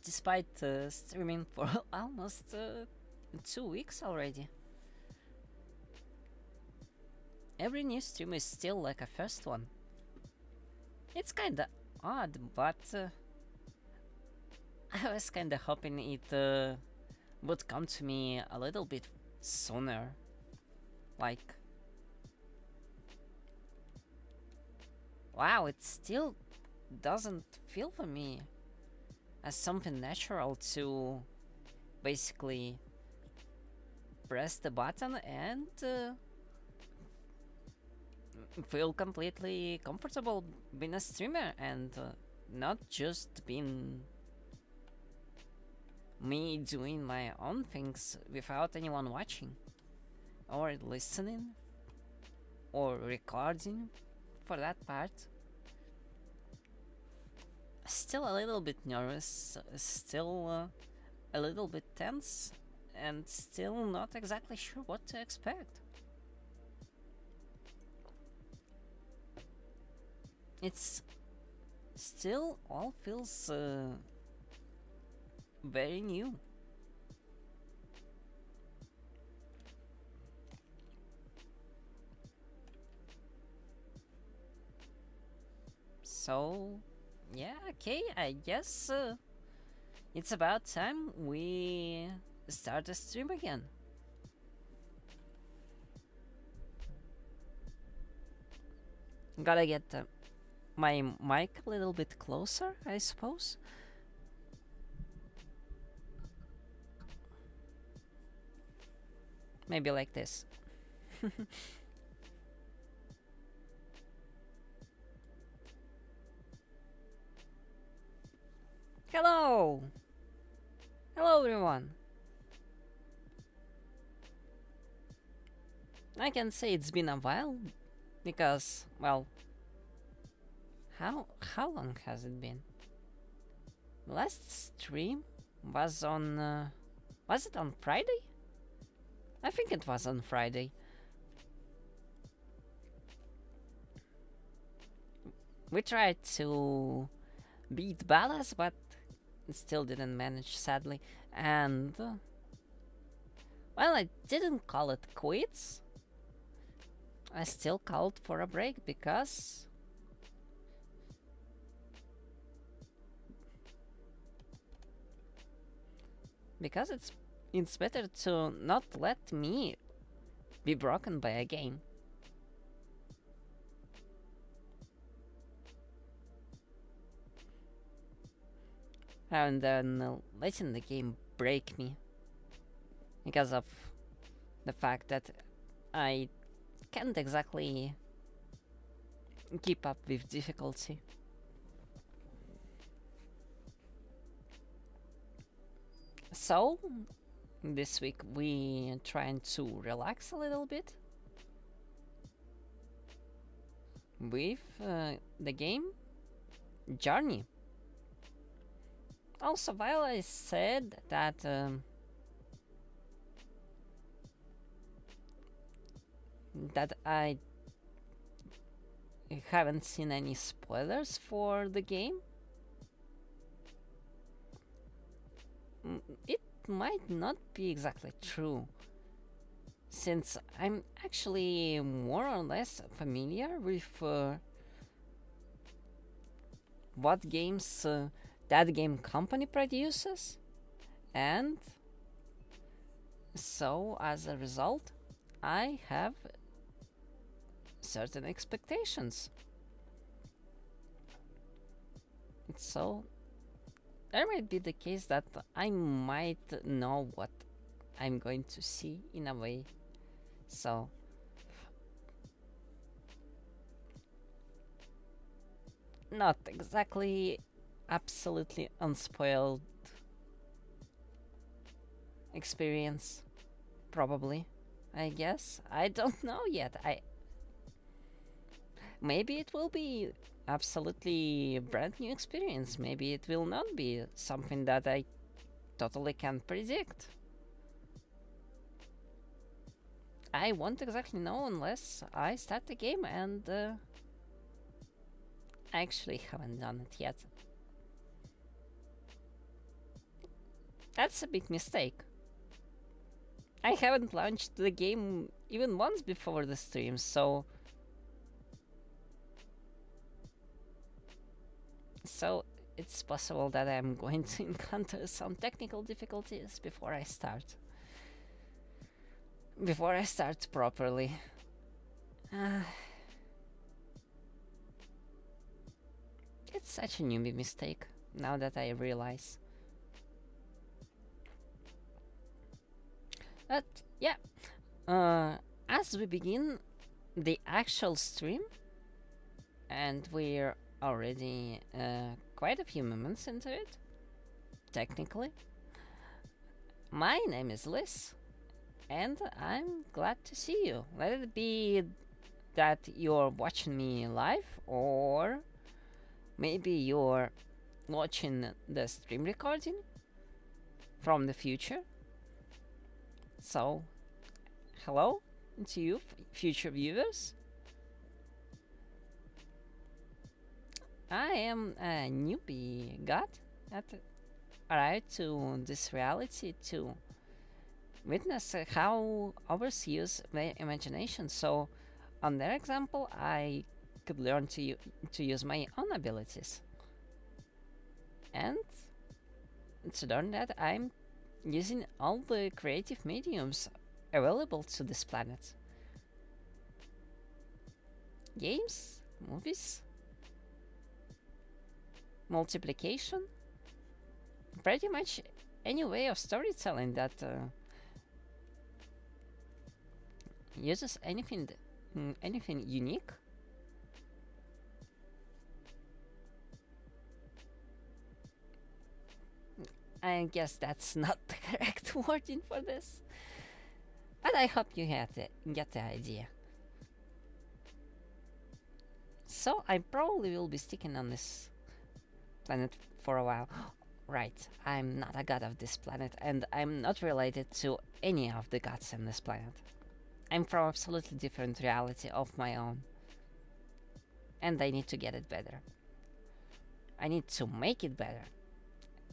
despite streaming for almost 2 weeks already. Every new stream is still like a first one. It's kinda odd, but I was kinda hoping it would come to me a little bit sooner. Like, wow, it still doesn't feel for me as something natural to basically press the button and feel completely comfortable being a streamer and not just being me doing my own things without anyone watching or listening or recording for that part. Still a little bit nervous, still a little bit tense, and still not exactly sure what to expect. It's still all feels very new. So, yeah, okay, I guess it's about time we start the stream again. Gotta get my mic a little bit closer, I suppose. Maybe like this. Hello! Hello everyone! I can say it's been a while, because, well, how long has it been? Last stream was on, was it on Friday? I think it was on Friday. We tried to beat Ballas, but still didn't manage, sadly. And, well, I didn't call it quits. I still called for a break because it's better to not let me be broken by a game. And then letting the game break me because of the fact that I can't exactly keep up with difficulty. So, this week we trying to relax a little bit with the game Journey. Also, while I said that that I haven't seen any spoilers for the game, it might not be exactly true, since I'm actually more or less familiar with what games that game company produces, and so as a result I have certain expectations. So there might be the case that I might know what I'm going to see in a way. So not exactly absolutely unspoiled experience, probably. I guess. I don't know yet. Maybe it will be absolutely brand new experience. Maybe it will not be something that I totally can't predict. I won't exactly know unless I start the game, and I actually haven't done it yet. That's a big mistake. I haven't launched the game even once before the stream, so it's possible that I'm going to encounter some technical difficulties before I start properly. It's such a newbie mistake, now that I realize. But yeah, as we begin the actual stream, and we're already quite a few moments into it, technically. My name is Lyss, and I'm glad to see you. Let it be that you're watching me live, or maybe you're watching the stream recording from the future. So, hello to you, future viewers. I am a newbie god that arrived to this reality to witness how others use their imagination. So, on their example, I could learn to use my own abilities, and to learn that I'm using all the creative mediums available to this planet. Games, movies, multiplication, pretty much any way of storytelling that uses anything unique. I guess that's not the correct wording for this, but I hope you get the idea. So I probably will be sticking on this planet for a while. Right, I'm not a god of this planet, and I'm not related to any of the gods on this planet. I'm from absolutely different reality of my own, and I need to get it better. I need to make it better.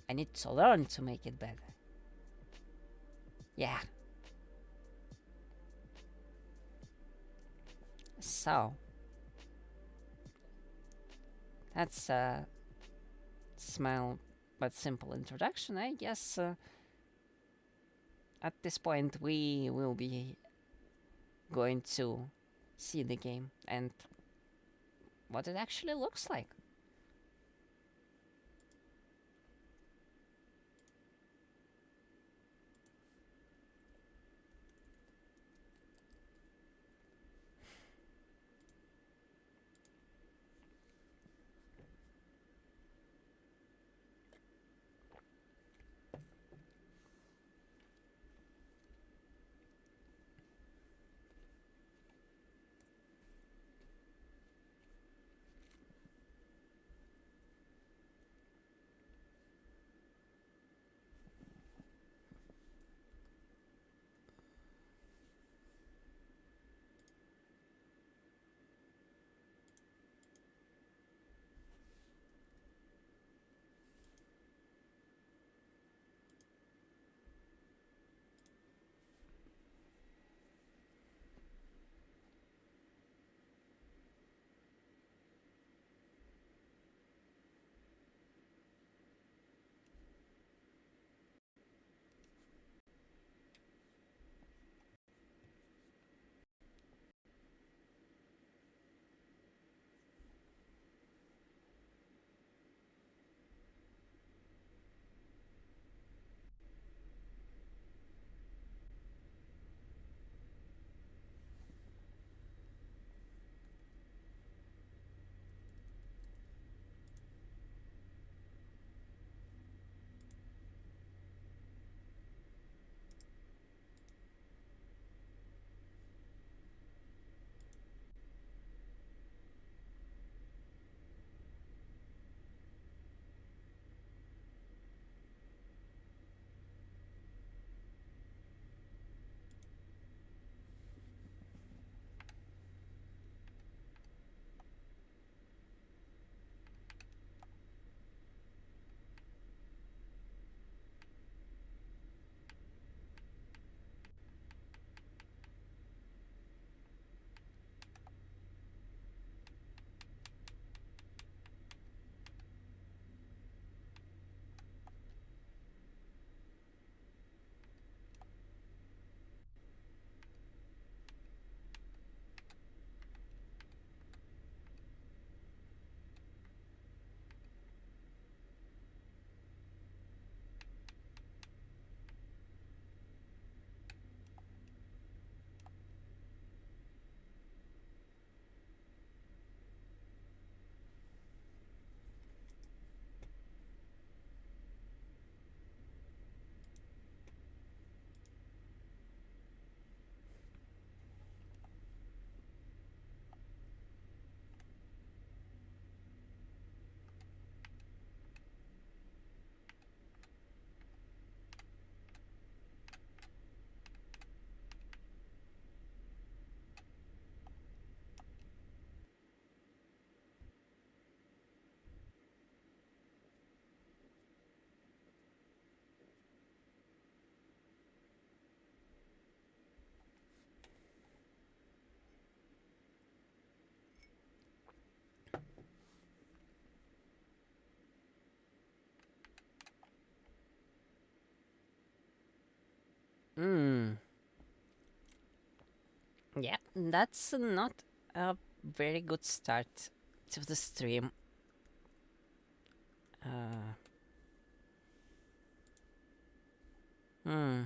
I need to learn to make it better. Yeah. So, that's a small but simple introduction. I guess at this point we will be going to see the game and what it actually looks like. Yeah, that's not a very good start to the stream. Uh, hmm.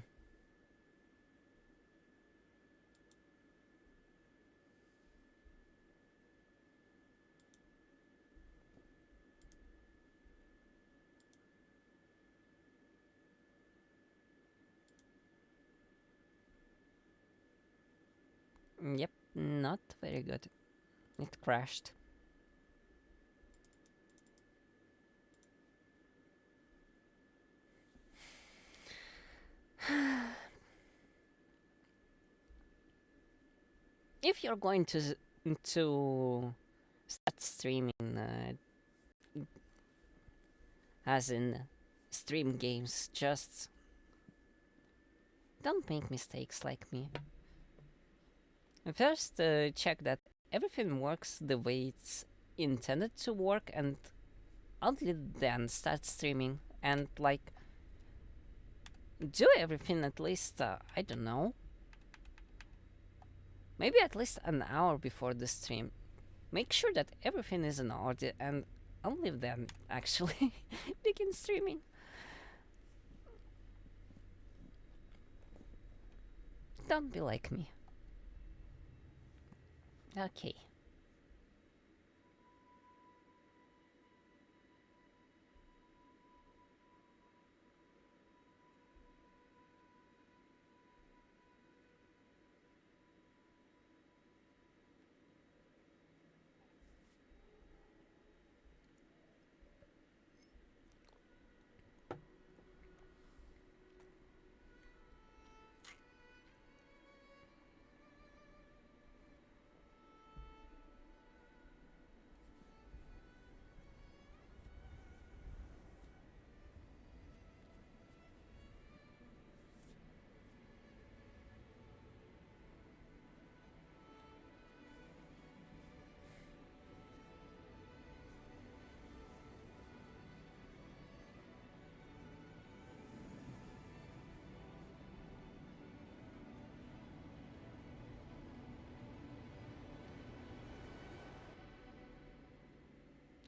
Yep, not very good. It crashed. If you're going to start streaming, as in stream games, just don't make mistakes like me. First, check that everything works the way it's intended to work, and only then start streaming. And like, do everything at least, I don't know, maybe at least an hour before the stream. Make sure that everything is in order, and only then actually begin streaming. Don't be like me. Okay.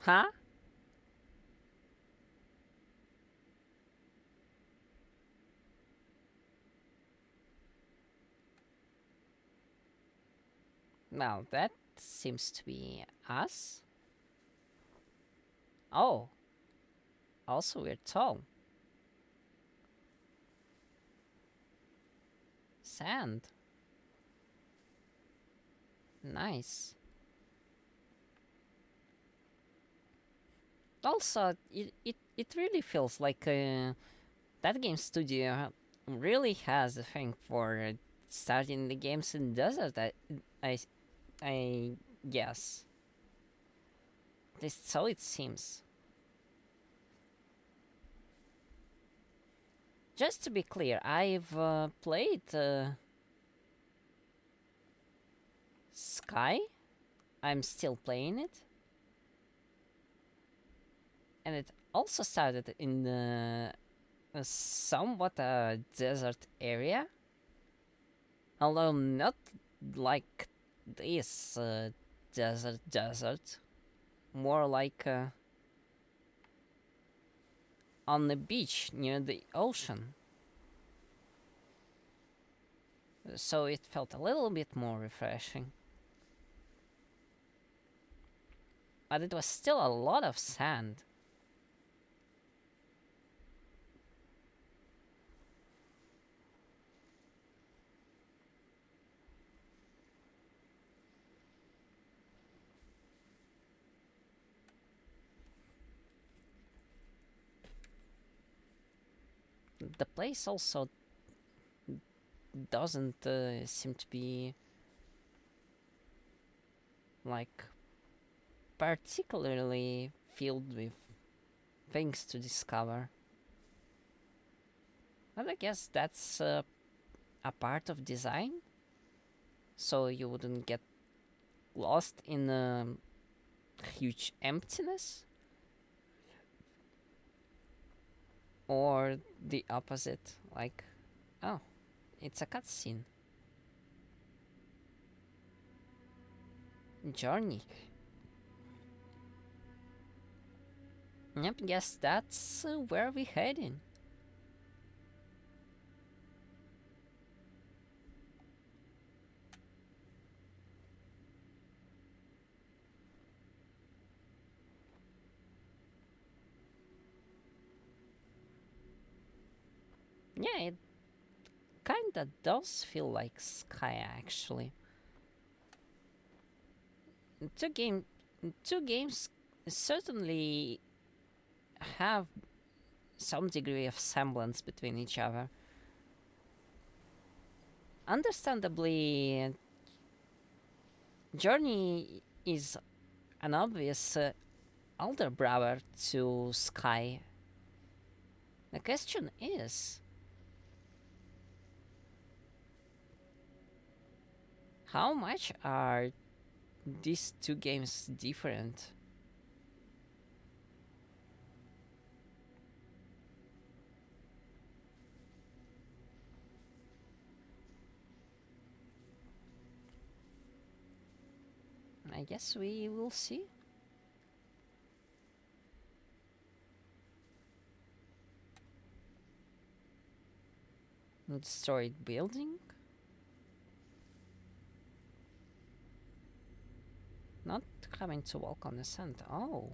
Huh? Well, that seems to be us. Oh, also we're tall. Sand. Nice. Also, it really feels like that game studio really has a thing for starting the games in desert. I, I guess. At least so it seems. Just to be clear, I've played Sky. I'm still playing it. And it also started in a somewhat desert area. Although not like this desert. More like on the beach near the ocean. So it felt a little bit more refreshing. But it was still a lot of sand. The place also doesn't seem to be like particularly filled with things to discover. But I guess that's a part of design, so you wouldn't get lost in a huge emptiness, or the opposite, like, oh, it's a cutscene. Journey. Yep, guess that's where we're heading. Yeah, it kinda does feel like Sky actually. Two game, two games certainly have some degree of semblance between each other. Understandably, Journey is an obvious older brother to Sky. The question is, how much are these two games different? I guess we will see. Destroyed building? Not having to walk on the sand. Oh.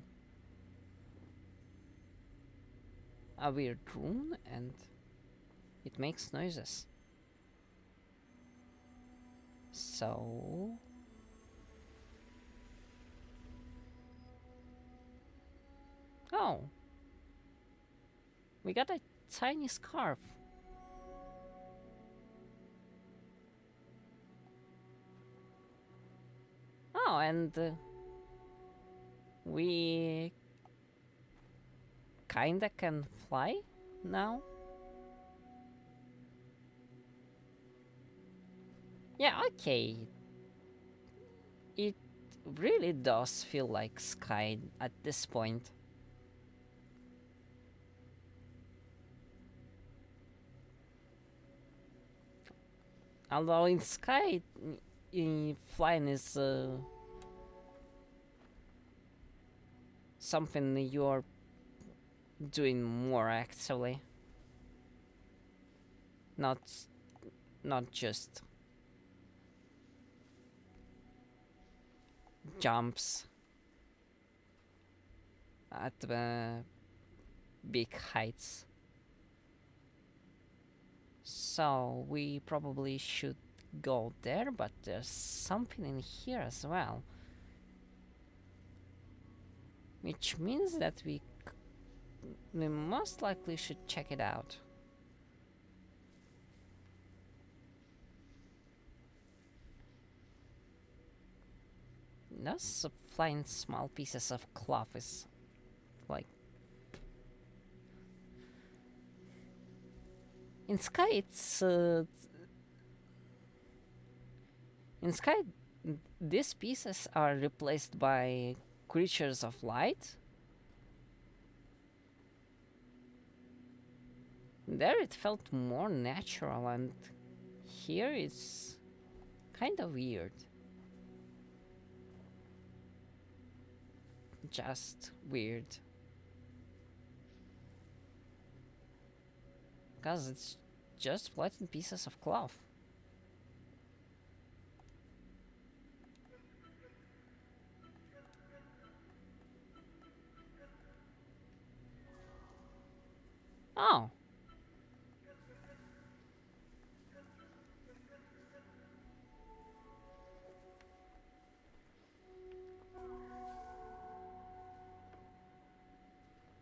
A weird room and it makes noises. So... Oh. We got a tiny scarf. Oh, and we kinda can fly now. Yeah, okay. It really does feel like Sky at this point. Although in Sky, flying is something you're doing more actually. Not not just jumps at big heights. So we probably should go there, but there's something in here as well. Which means that we most likely should check it out. Those flying small pieces of cloth is like... In Sky, it's... in Sky, these pieces are replaced by creatures of light. There it felt more natural, and here it's kind of weird. Just weird. Because it's just flattened pieces of cloth. Oh.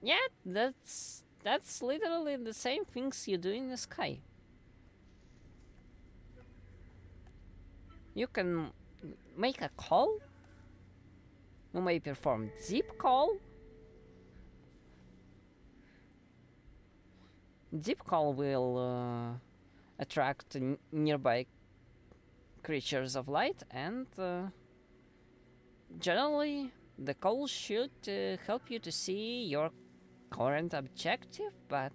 Yeah, that's literally the same things you do in the Sky. You can make a call. You may perform deep call. Deep call will attract nearby creatures of light, and generally the call should help you to see your current objective, but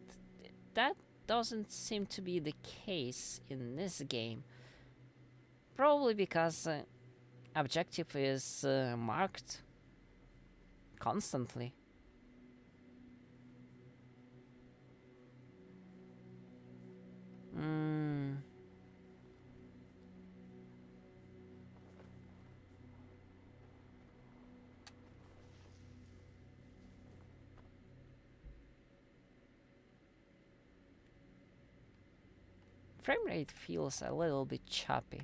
that doesn't seem to be the case in this game. Probably because objective is marked constantly. Mm. Frame rate feels a little bit choppy.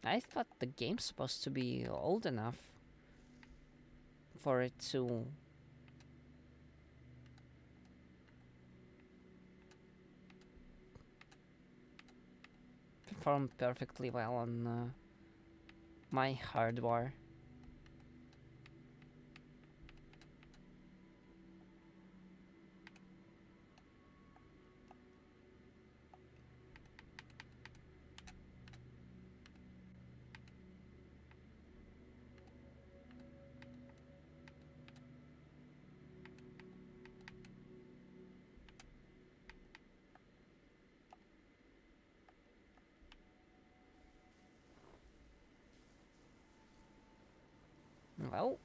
I thought the game's supposed to be old enough for it to perform perfectly well on my hardware. Well,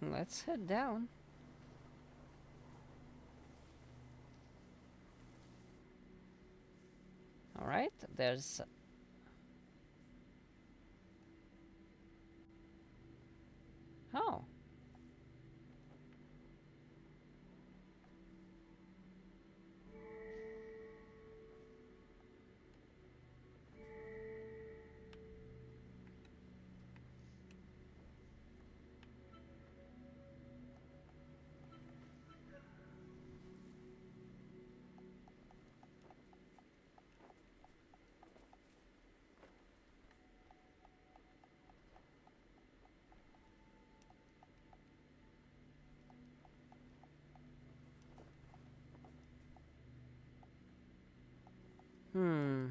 let's head down. Alright, there's... Oh. Hmm.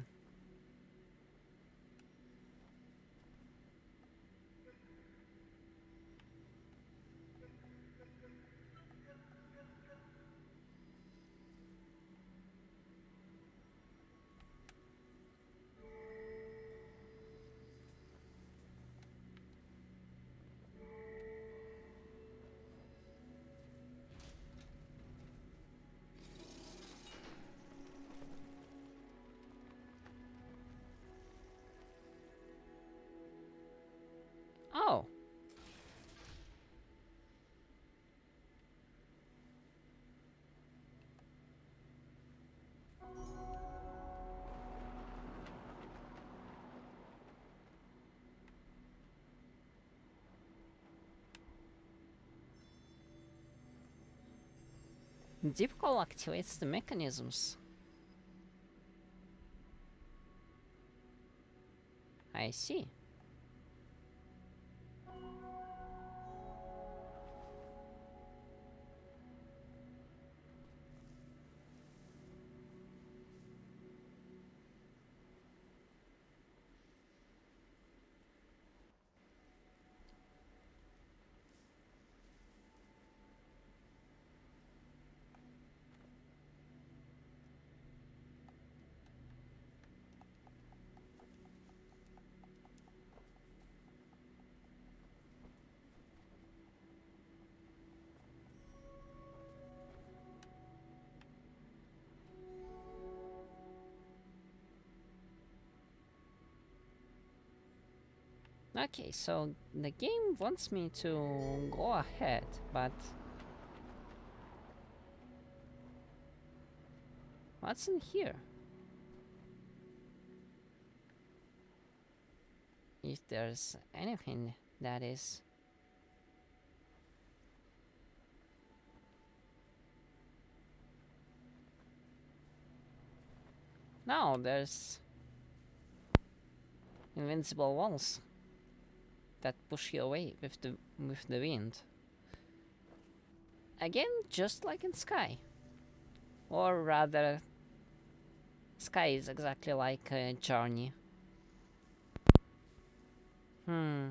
Oh. Deep call activates the mechanisms. I see. Okay, so the game wants me to go ahead, but what's in here? If there's anything that is... No, there's invincible walls that push you away with the wind. Again, just like in Sky. Or rather, Sky is exactly like a journey. Hmm.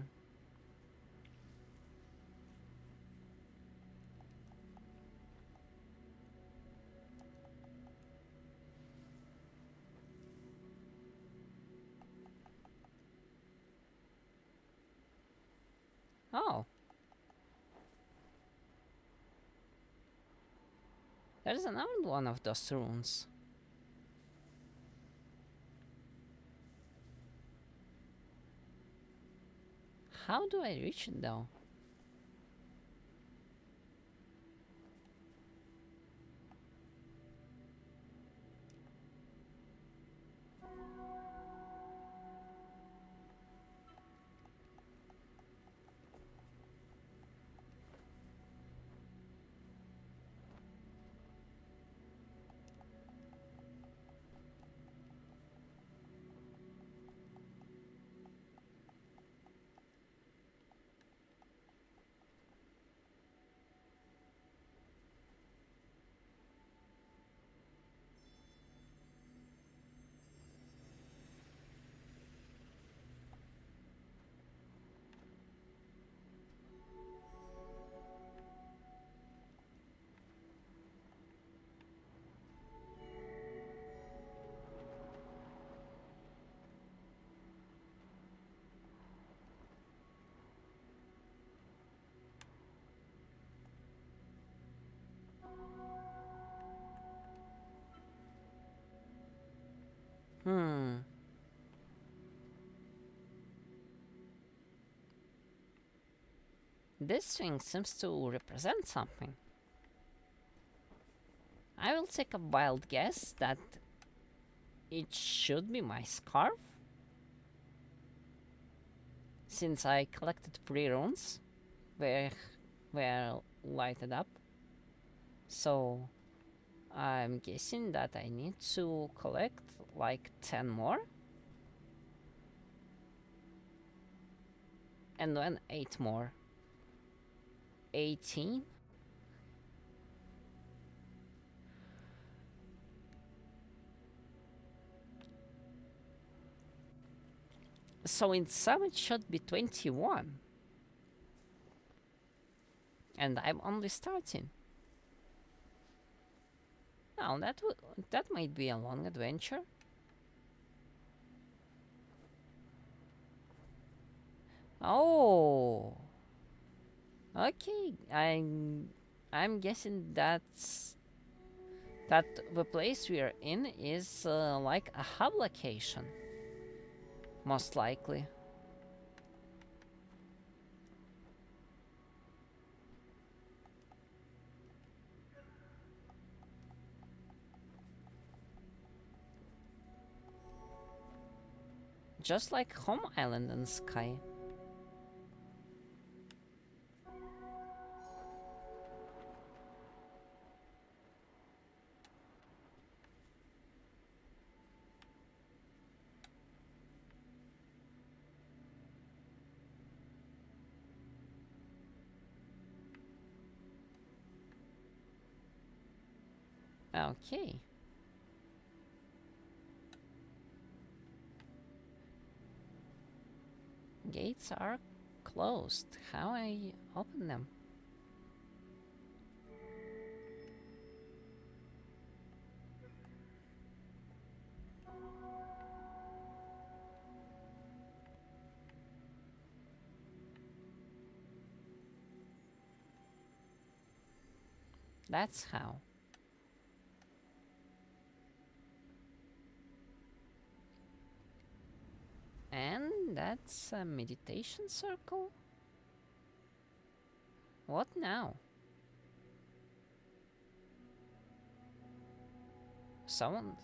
Oh, there's another one of those runes. How do I reach it though? Hmm. This thing seems to represent something. I will take a wild guess that it should be my scarf, since I collected 3 runes where were lighted up. So I'm guessing that I need to collect like 10 more. And then 8 more. 18? So in sum it should be 21. And I'm only starting. Now that might be a long adventure. Oh. Okay, I'm guessing that the place we are in is like a hub location, most likely. Just like Home Island and Sky. Okay. Gates are closed. How I open them? That's how. And that's a meditation circle? What now? Someone.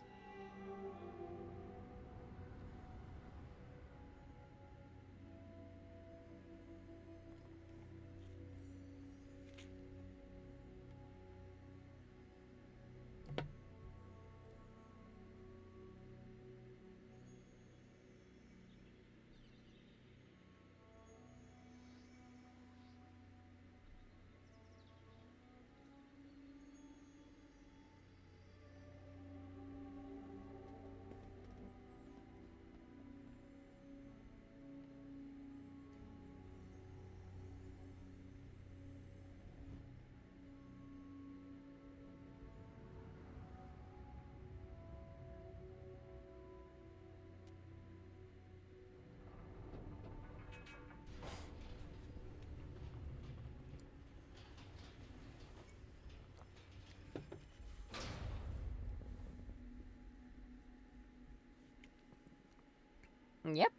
Yep,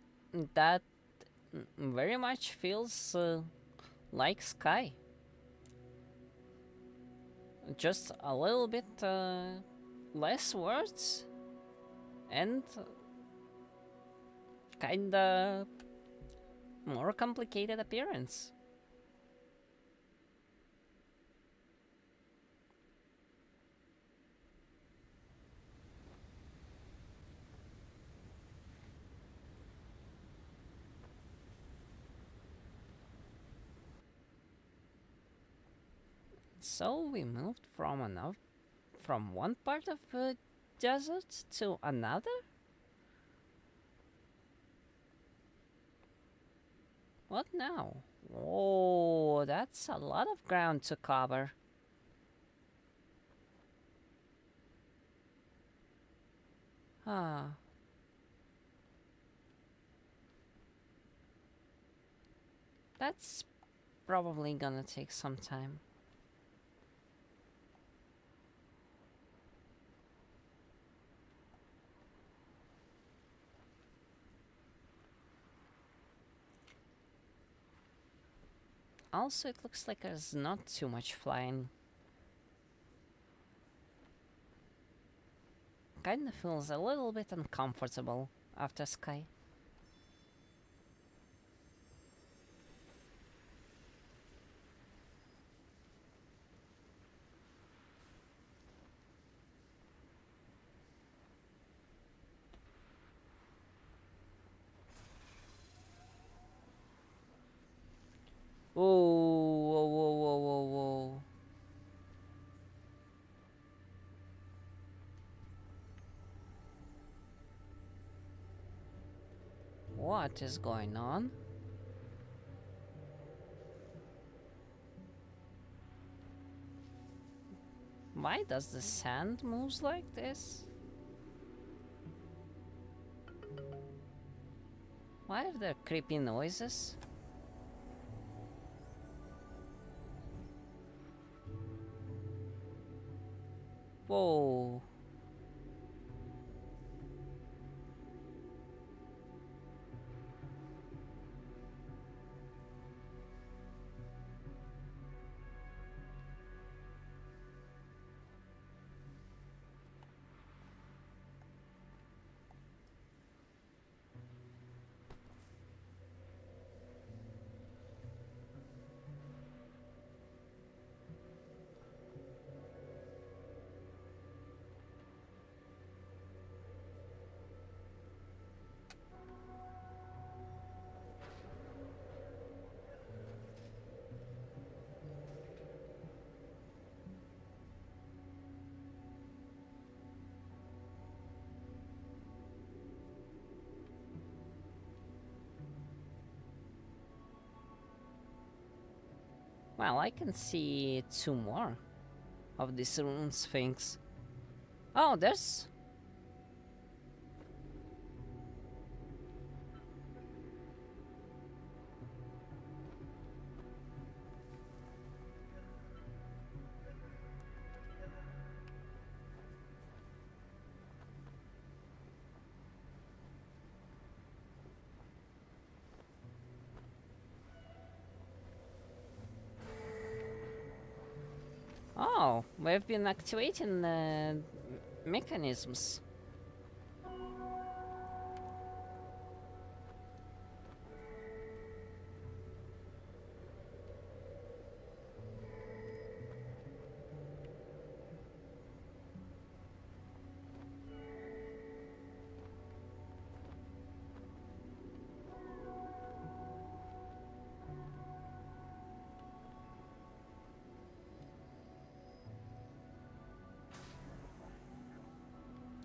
that very much feels like sky. Just a little bit less words and kinda more complicated appearance. So we moved from one part of the desert to another? What now? Oh, that's a lot of ground to cover. Ah, that's probably gonna take some time. Also, it looks like there's not too much flying. Kinda feels a little bit uncomfortable after Sky. Whoa, whoa, whoa, whoa, whoa, whoa. What is going on? Why does the sand moves like this? Why are there creepy noises? Whoa. Well, I can see two more of these rune sphinx. Oh, there's... Oh, we've been activating the mechanisms.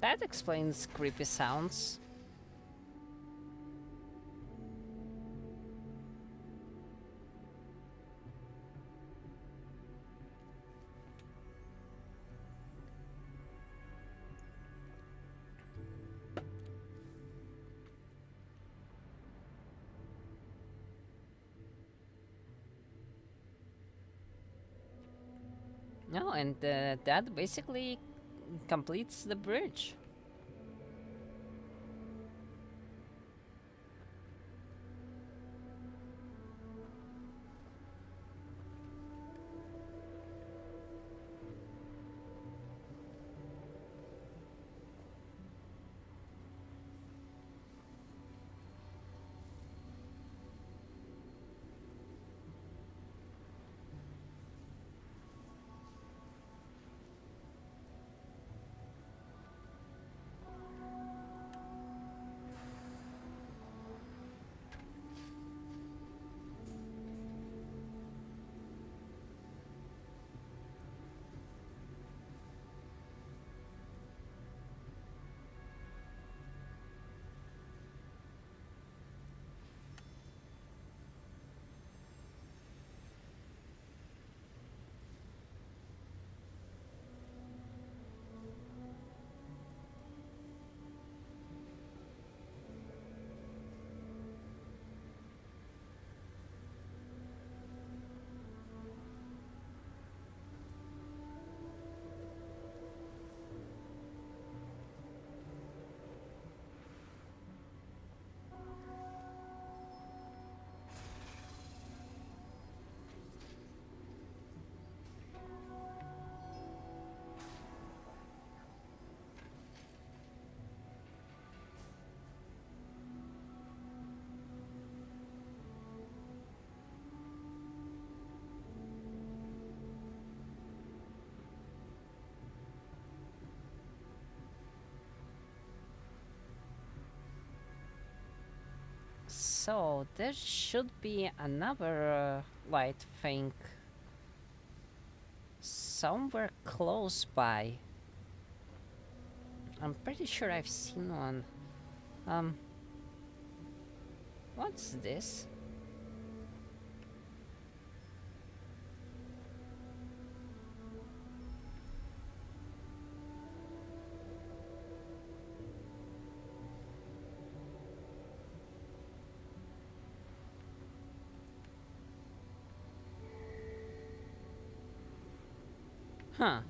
That explains creepy sounds. No, and that basically completes the bridge. So there should be another light thing somewhere close by. I'm pretty sure I've seen one. Um, what's this? Huh.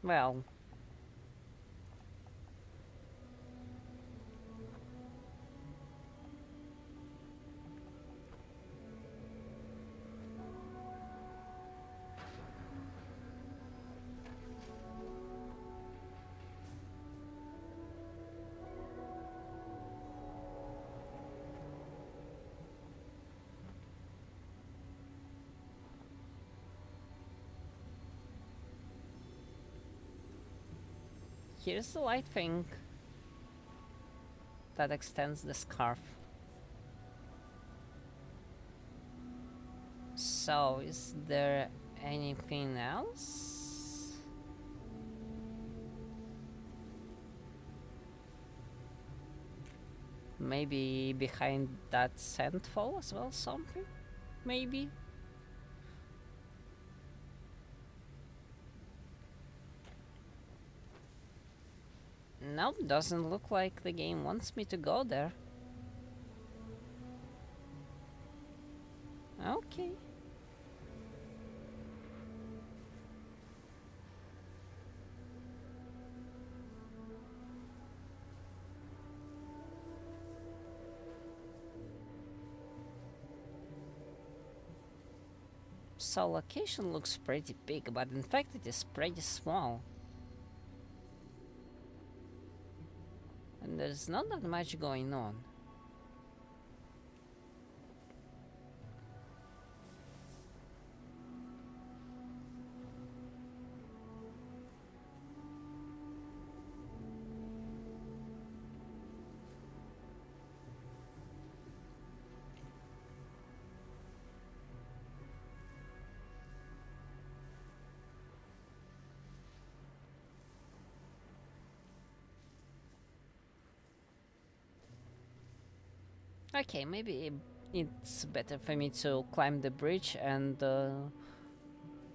Well, here's the light thing that extends the scarf. So, is there anything else? Maybe behind that sandfall as well, something? Maybe? Nope, doesn't look like the game wants me to go there. Okay. So location looks pretty big, but in fact it is pretty small. And there's not that much going on. Okay, maybe it's better for me to climb the bridge and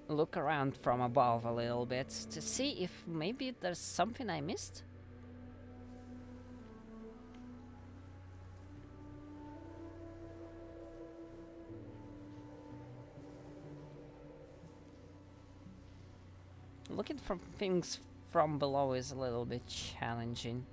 look around from above a little bit to see if maybe there's something I missed. Looking for things from below is a little bit challenging.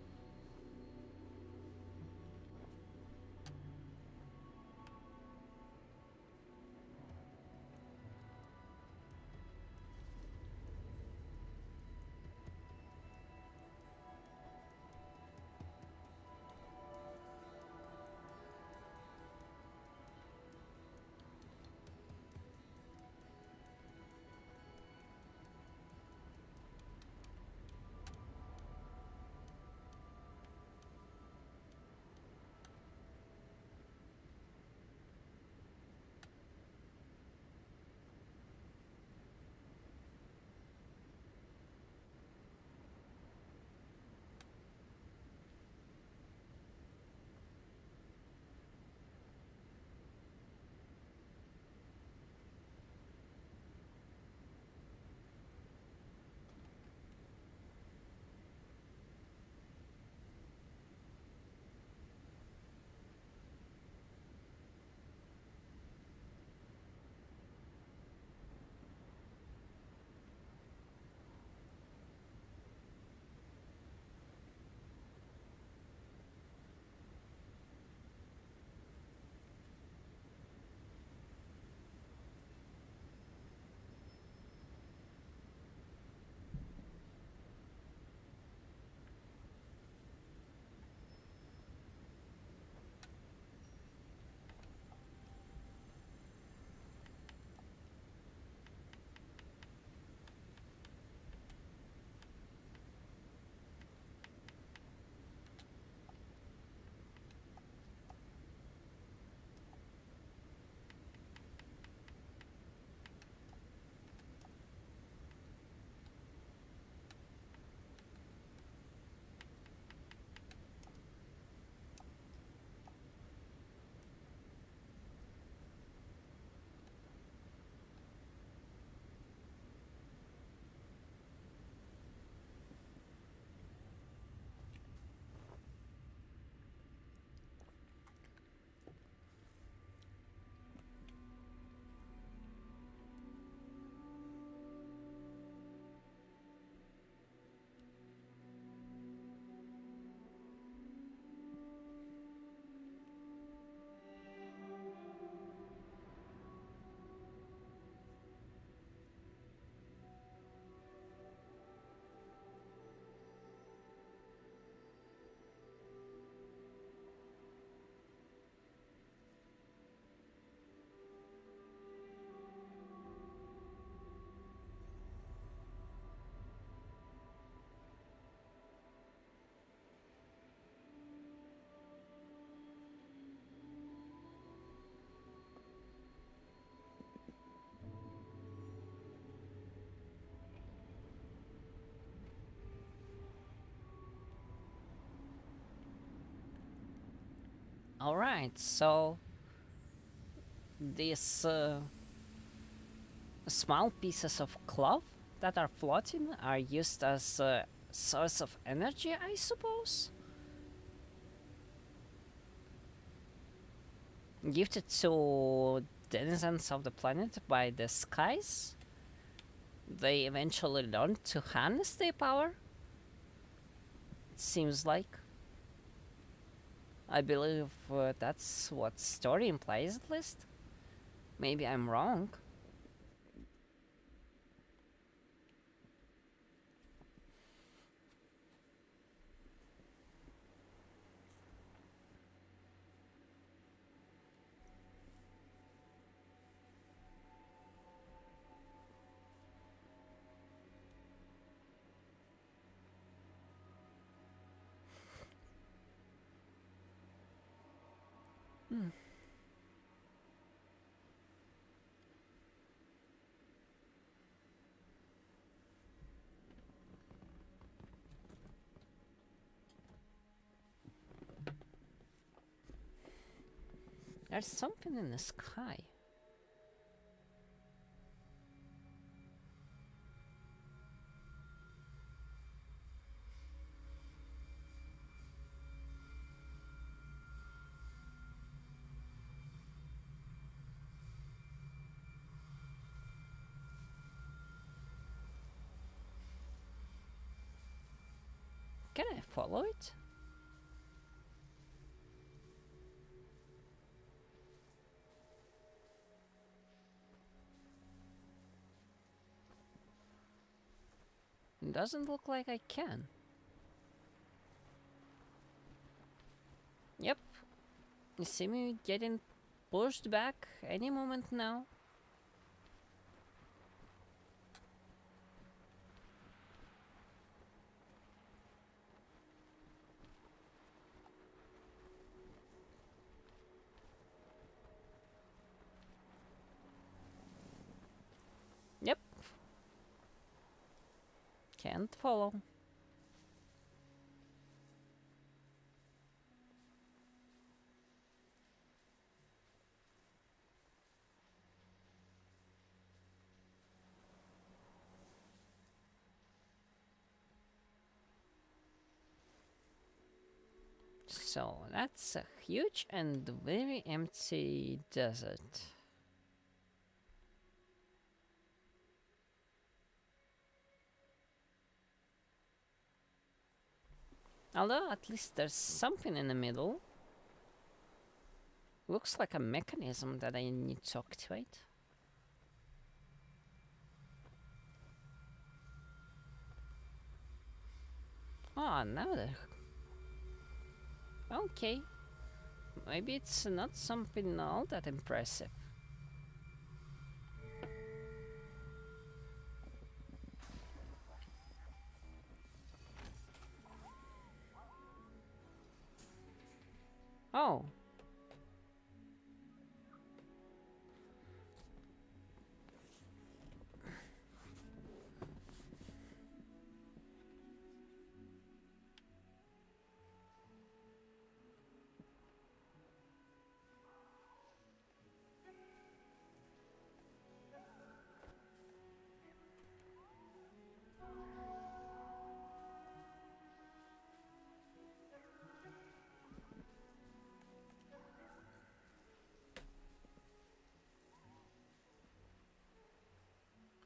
Alright, so these small pieces of cloth that are floating are used as a source of energy, I suppose? Gifted to denizens of the planet by the skies? They eventually learn to harness their power? It seems like. I believe that's what story implies, at least. Maybe I'm wrong. Hmm. There's something in the sky. Can I follow it? Doesn't look like I can. Yep, you see me getting pushed back any moment now. Yep, can't follow. So that's a huge and very empty desert. Although at least there's something in the middle. Looks like a mechanism that I need to activate. Oh, now the... Okay. Maybe it's not something all that impressive. Oh.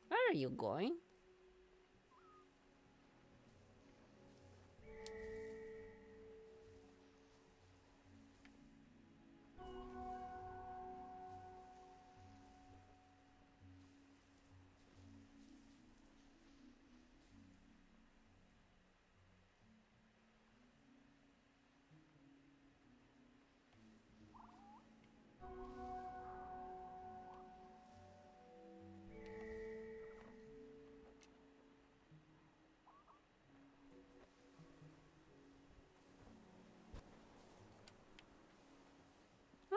Where are you going?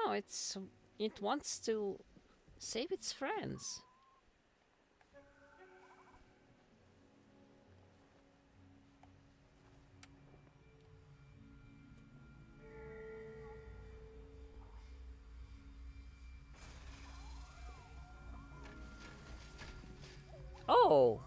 Oh, it wants to save its friends. Oh!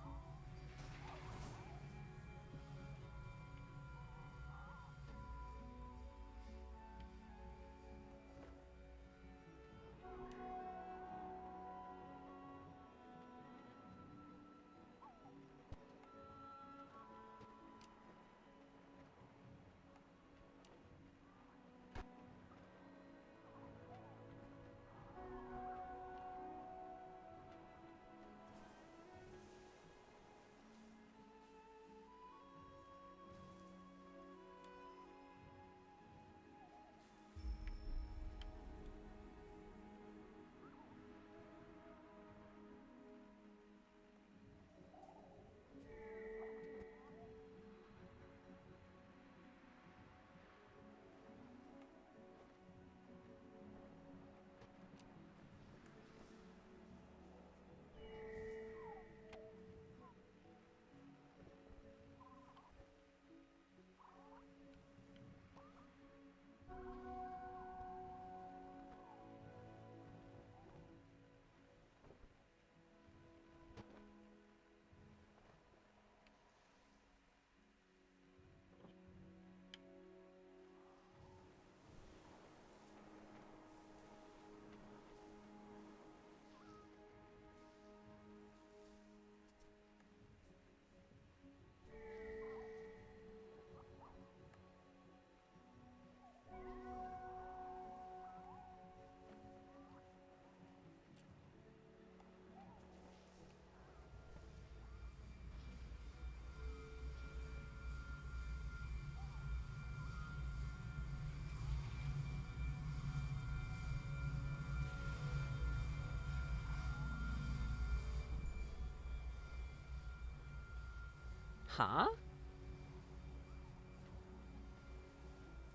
Huh?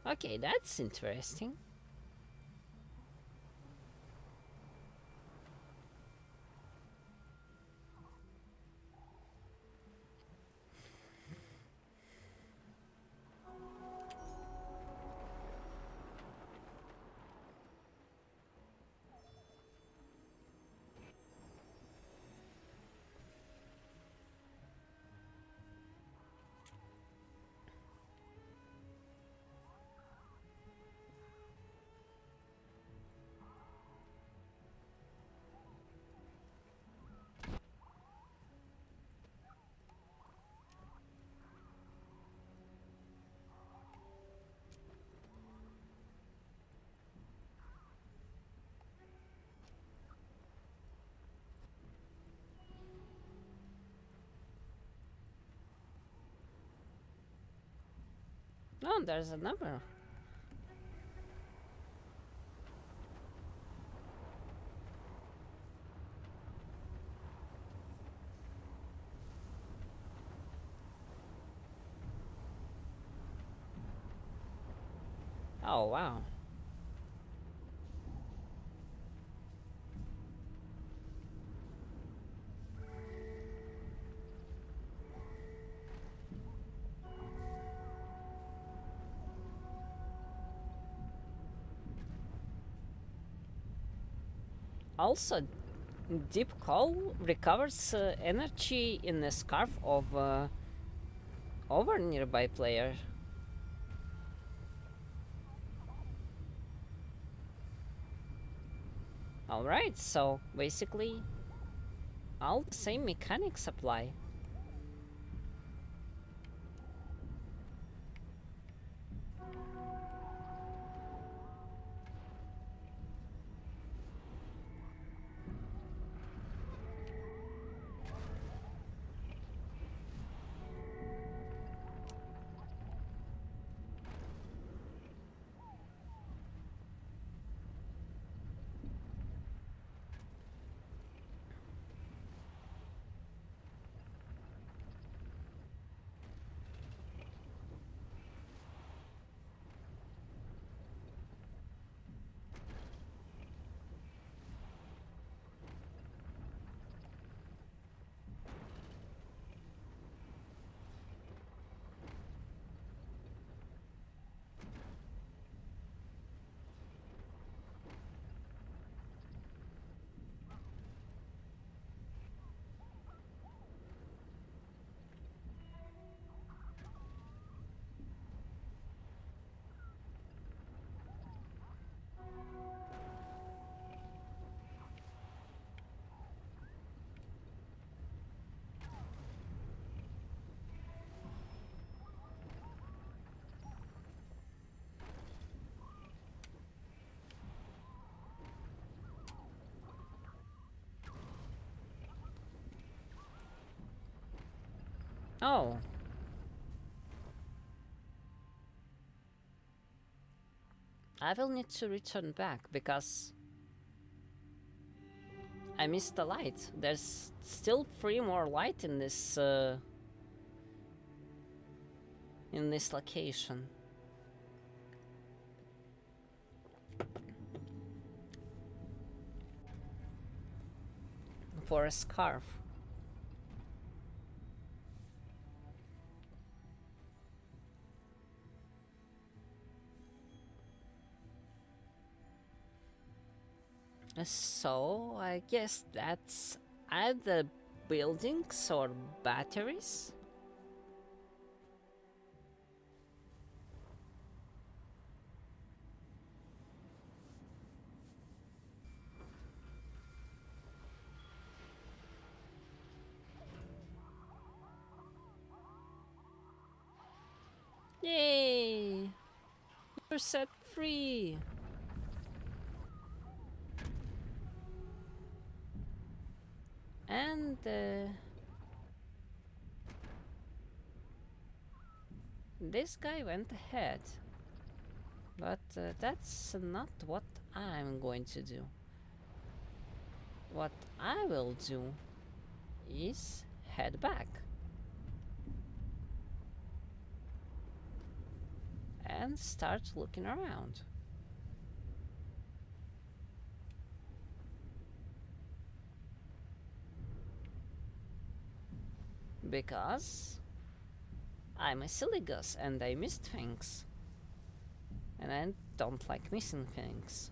Okay, that's interesting. Oh, there's a number. Oh, wow. Also, Deep Call recovers energy in the scarf of over nearby player. Alright, so basically all the same mechanics apply. Oh. I will need to return back because I missed the light. There's still 3 more light in this location. For a scarf. So, I guess that's either buildings or batteries? Yay! You're set free! And this guy went ahead. But that's not what I'm going to do. What I will do is head back. And start looking around. Because I'm a silly goose and I missed things. And I don't like missing things.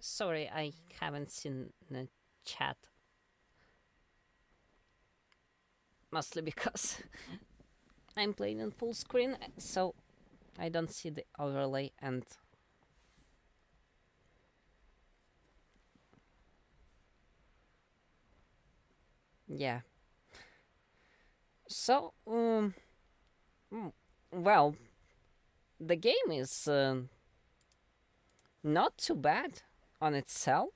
Sorry, I haven't seen the chat. Mostly because I'm playing in full screen, so I don't see the overlay and yeah. So, well, the game is not too bad on itself.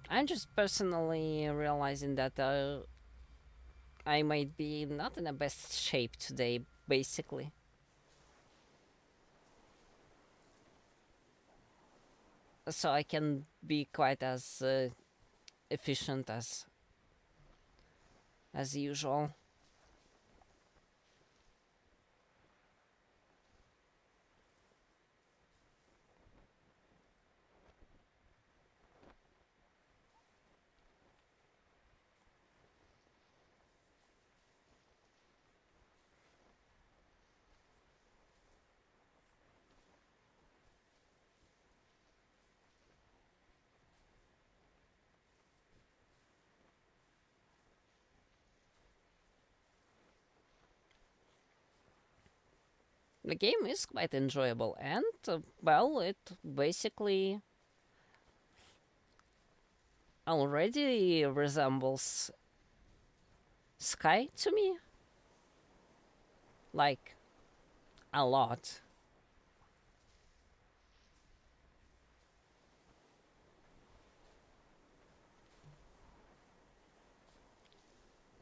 I'm just personally realizing that I might be not in the best shape today, basically. So I can be quite as efficient as usual. The game is quite enjoyable, and well, it basically already resembles Sky to me, like a lot.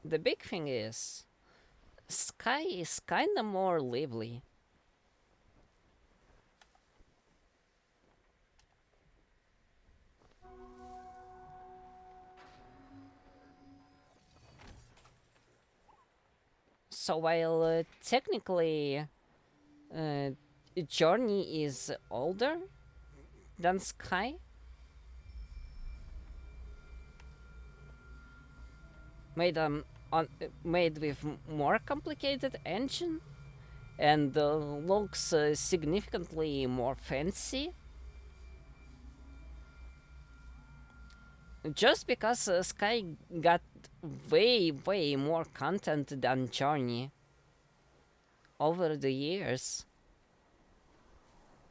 The big thing is, Sky is kinda more lively. So while technically uh, Journey is older than Sky, made with more complicated engine and looks significantly more fancy. Just because Sky got way more content than Journey over the years,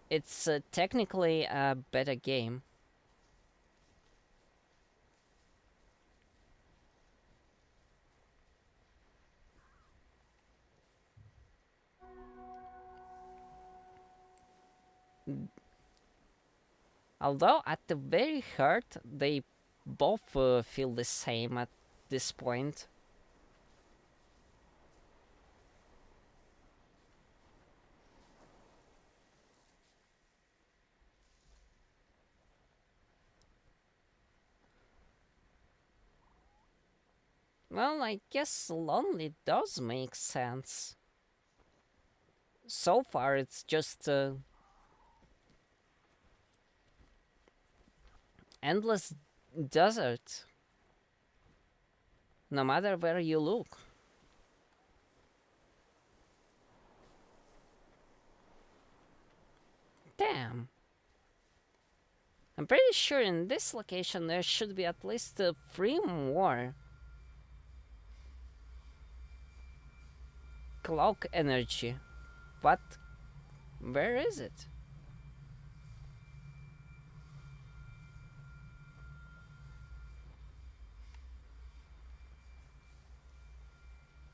it's technically a better game. Although at the very heart, they both feel the same at this point. Well, I guess lonely does make sense. So far, it's just endless desert, no matter where you look. Damn. I'm pretty sure in this location there should be at least three more cloak energy. But where is it?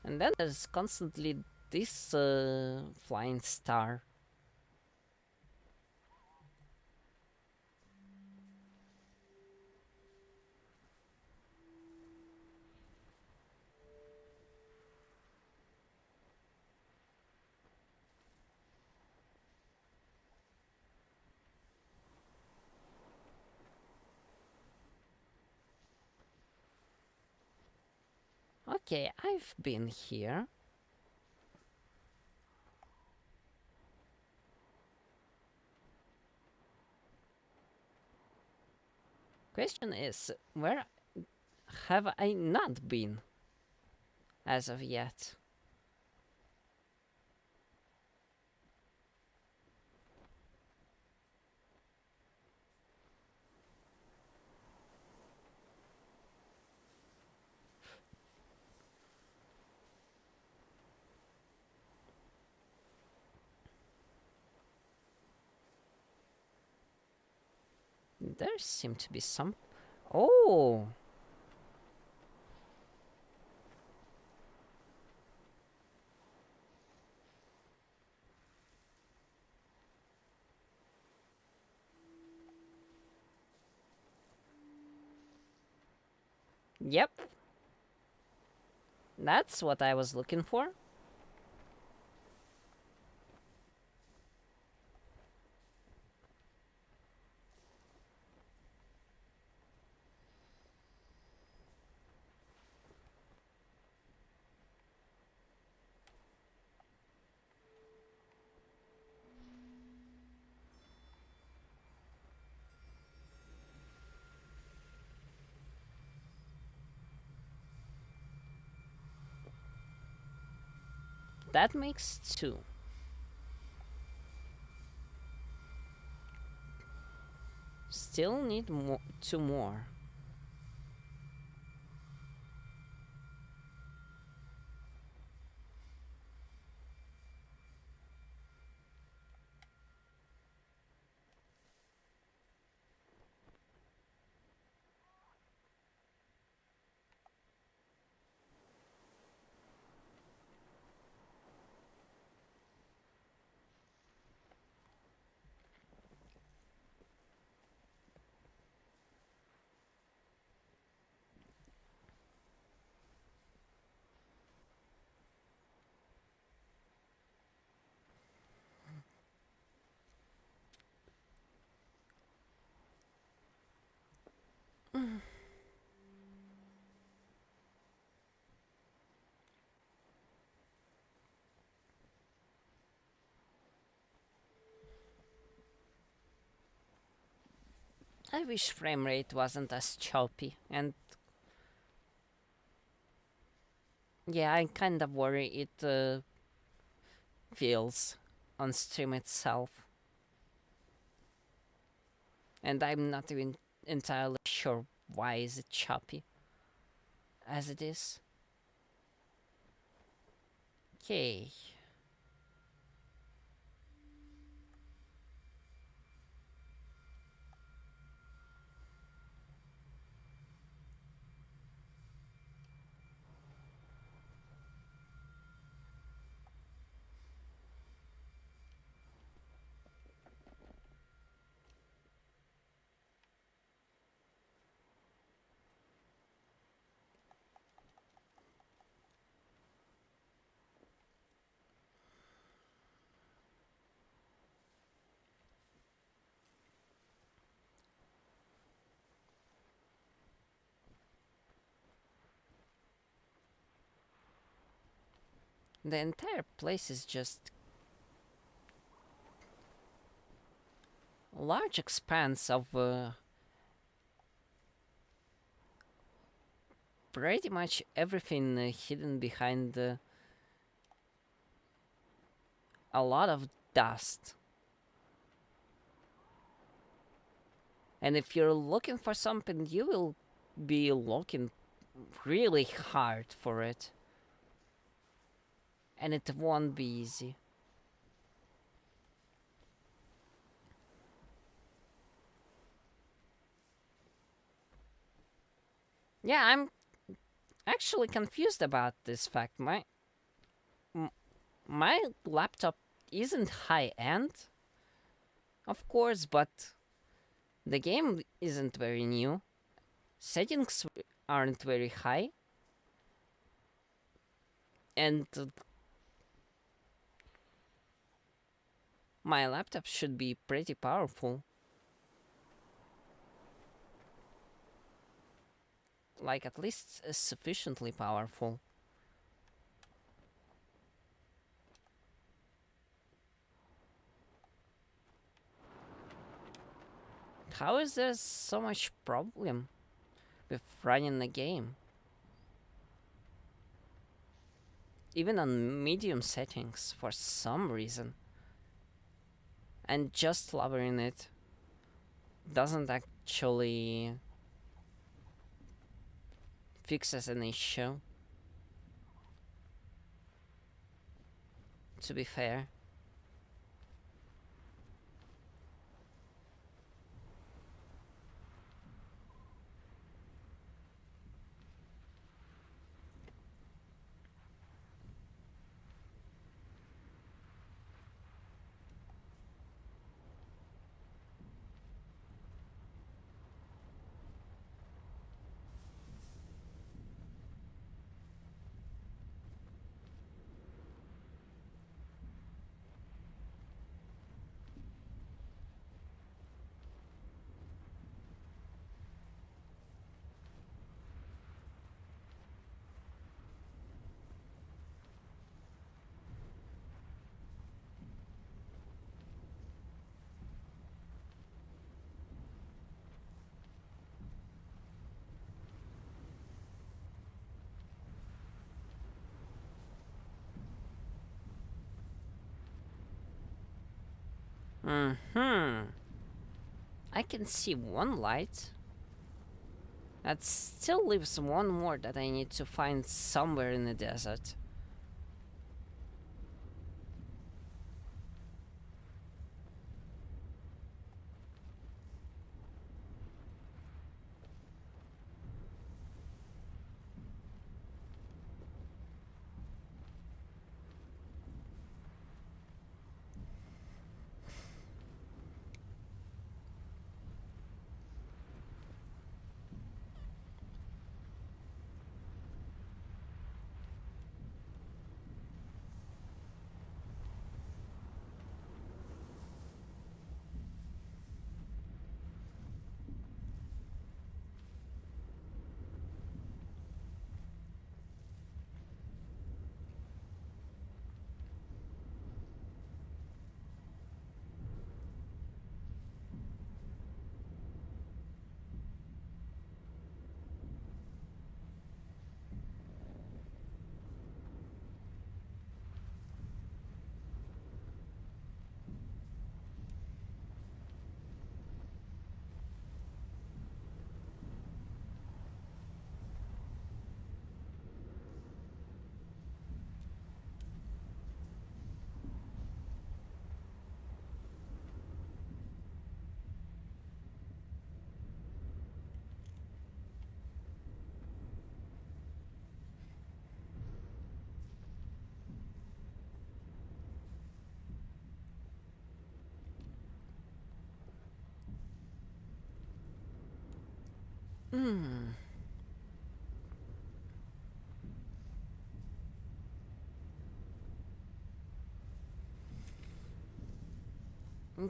And then there's constantly this flying star. Okay, I've been here. Question is, where have I not been as of yet? There seem to be some... Oh! Yep. That's what I was looking for. That makes two. Still need two more. I wish frame rate wasn't as choppy, and yeah, I kind of worry it feels on stream itself. And I'm not even entirely sure why is it choppy as it is. Okay. The entire place is just a large expanse of pretty much everything hidden behind a lot of dust. And if you're looking for something, you will be looking really hard for it. And it won't be easy. Yeah, I'm actually confused about this fact. My laptop isn't high end, of course, but the game isn't very new. Settings aren't very high. And my laptop should be pretty powerful. Like, at least sufficiently powerful. How is there so much problem with running the game? Even on medium settings for some reason. And just lowering it doesn't actually fixes an issue, to be fair. Hmm. I can see one light. That still leaves one more that I need to find somewhere in the desert. Hmm.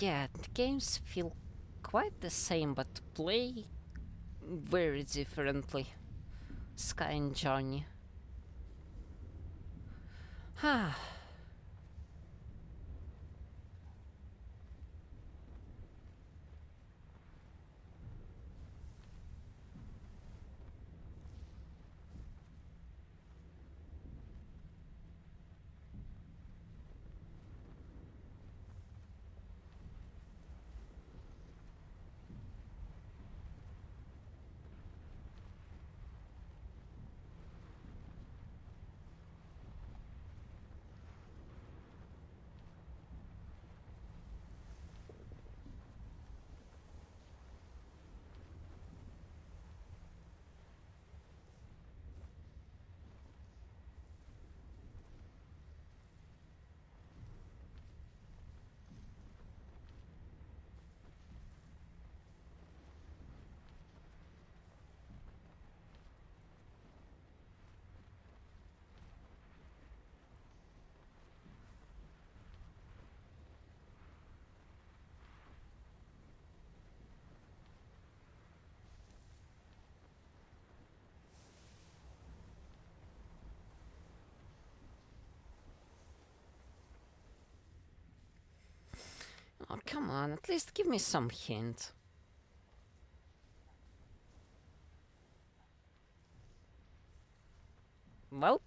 Yeah, the games feel quite the same, but play very differently. Sky and Johnny. Ah. Oh, come on, at least give me some hint. Well,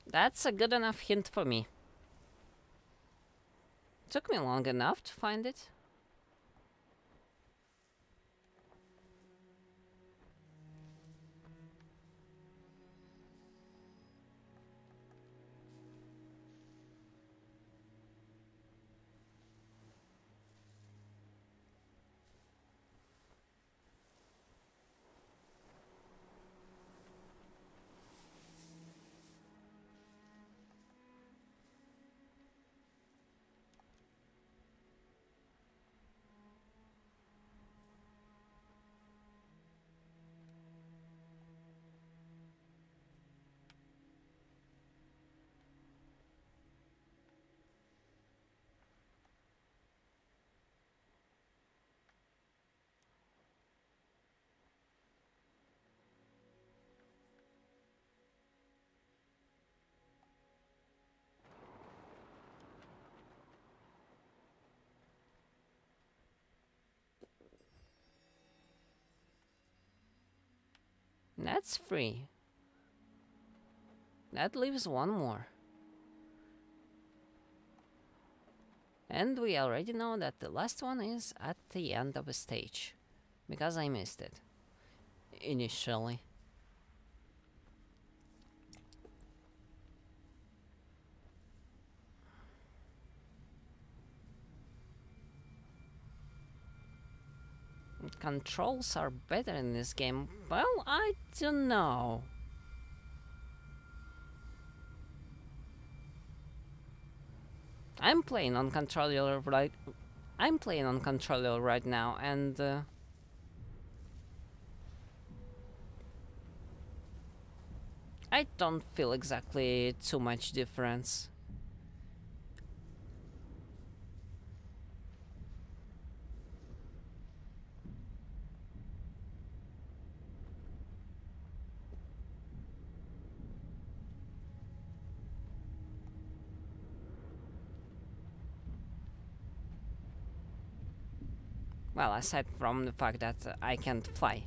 that's a good enough hint for me. Took me long enough to find it. That's free. That leaves one more. And we already know that the last one is at the end of a stage. Because I missed it. Initially. Controls are better in this game. Well, I don't know. I'm playing on controller right now, and I don't feel exactly too much difference. Well, aside from the fact that I can't fly.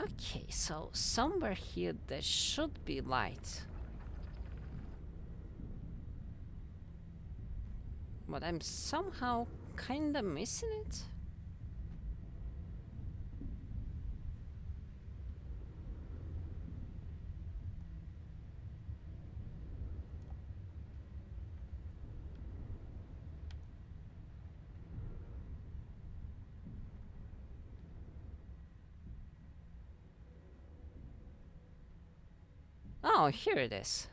Okay, so somewhere here there should be light. But I'm somehow kinda missing it. Oh, here it is.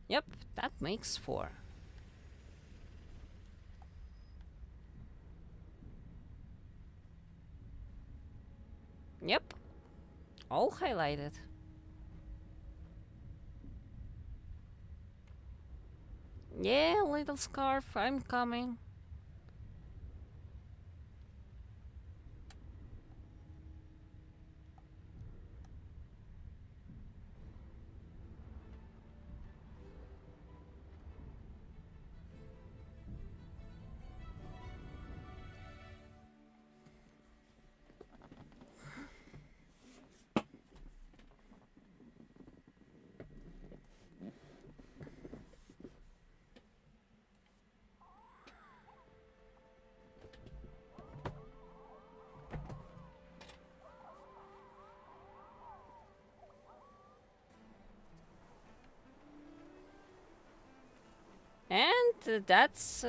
Yep, that makes 4. Yep, all highlighted. Yeah, little scarf, I'm coming. That's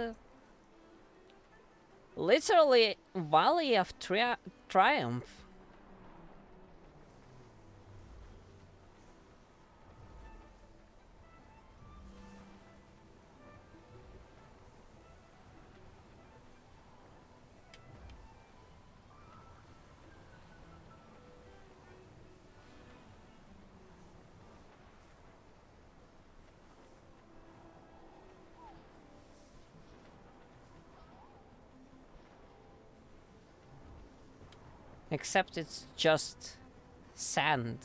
literally Valley of Triumph. Except it's just sand.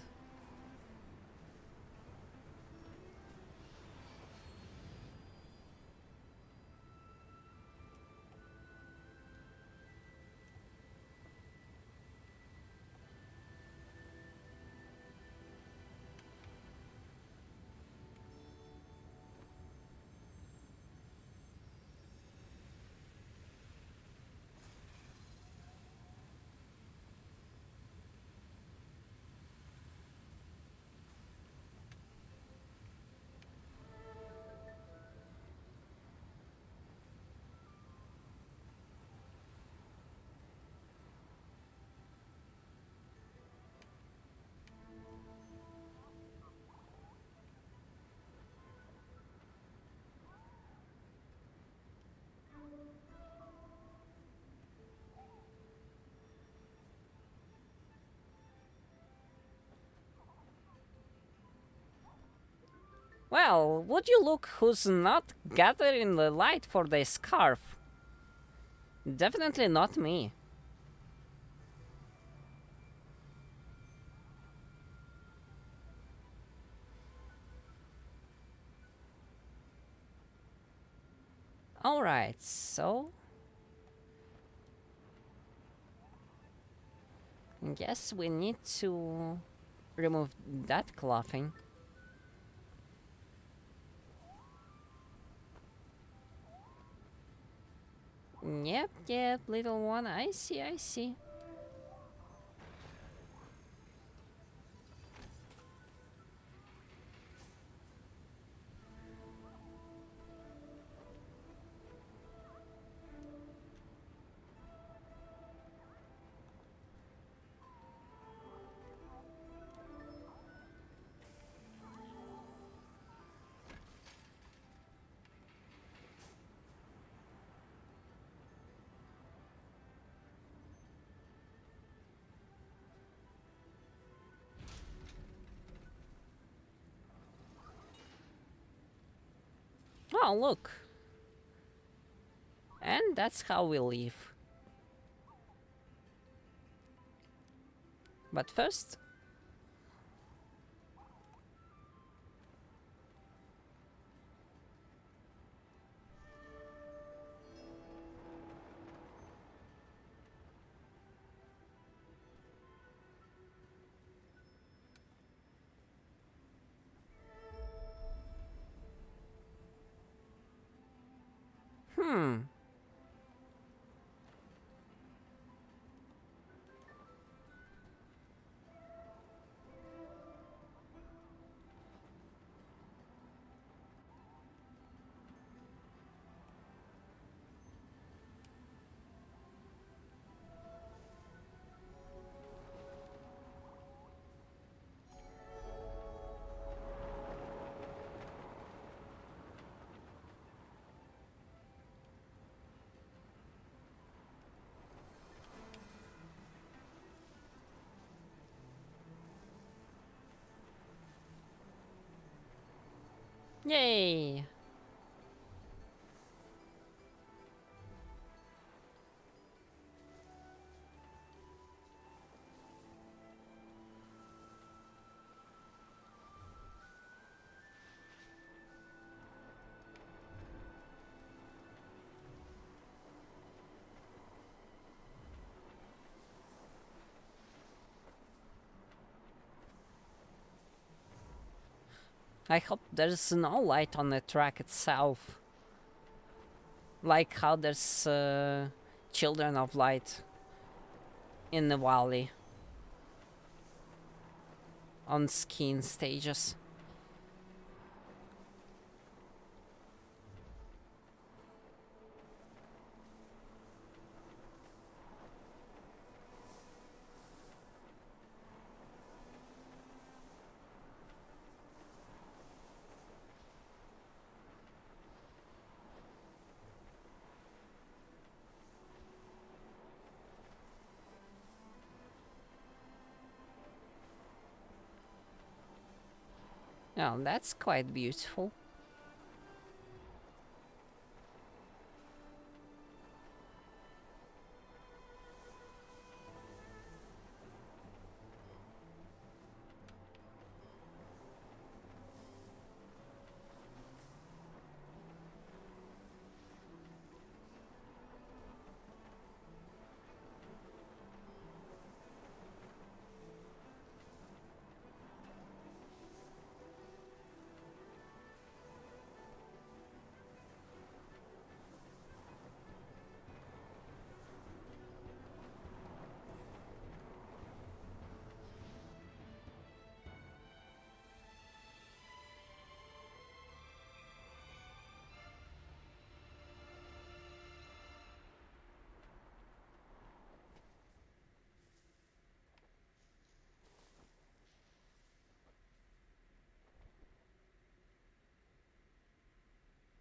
Well, would you look who's not gathering the light for the scarf? Definitely not me. Alright, so... Guess we need to remove that clothing. Yep, little one, I see. Oh, look. And that's how we leave. But first... Hmm. Yay! I hope there's no light on the track itself. Like how there's Children of Light in the valley. On skiing stages. Oh, that's quite beautiful.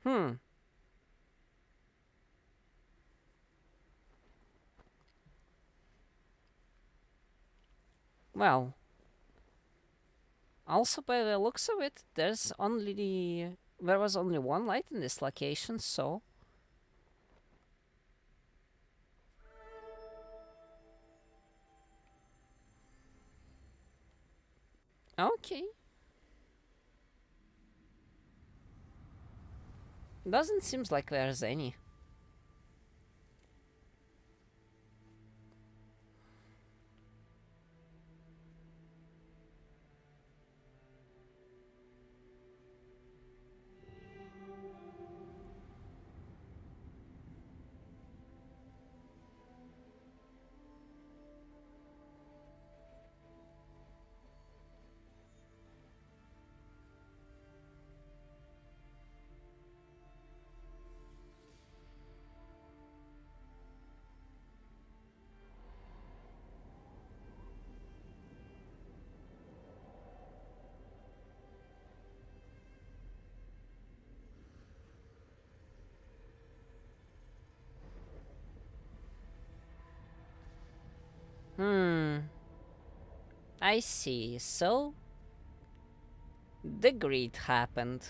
Hmm. Well, also by the looks of it, there was only one light in this location, so okay. Doesn't seem like there's any. Hmm. I see. So the greed happened.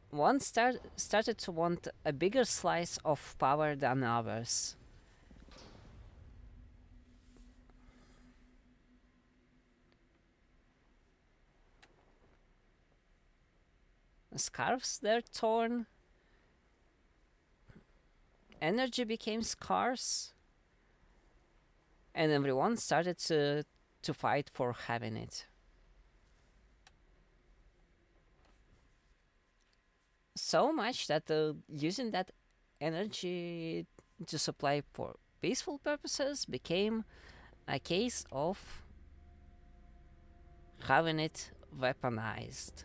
One started to want a bigger slice of power than others. Scarves they're torn, energy became scarce, and everyone started to fight for having it. So much that using that energy to supply for peaceful purposes became a case of having it weaponized.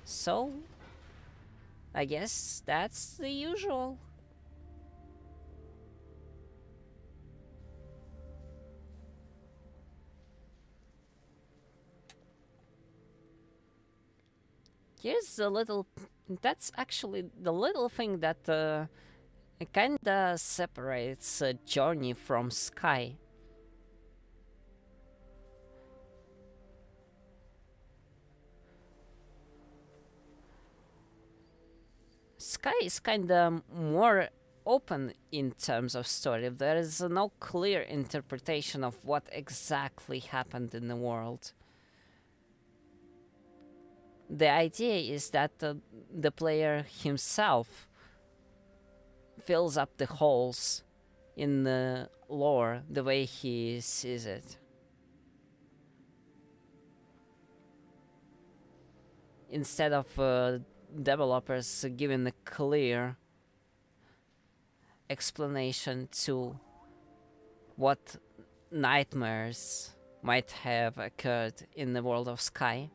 So, I guess that's the usual. Here's the little. That's actually the little thing that kinda separates Journey from Sky. Sky is kinda more open in terms of story. There is no clear interpretation of what exactly happened in the world. The idea is that the player himself fills up the holes in the lore the way he sees it. Instead of developers giving a clear explanation to what nightmares might have occurred in the world of Sky.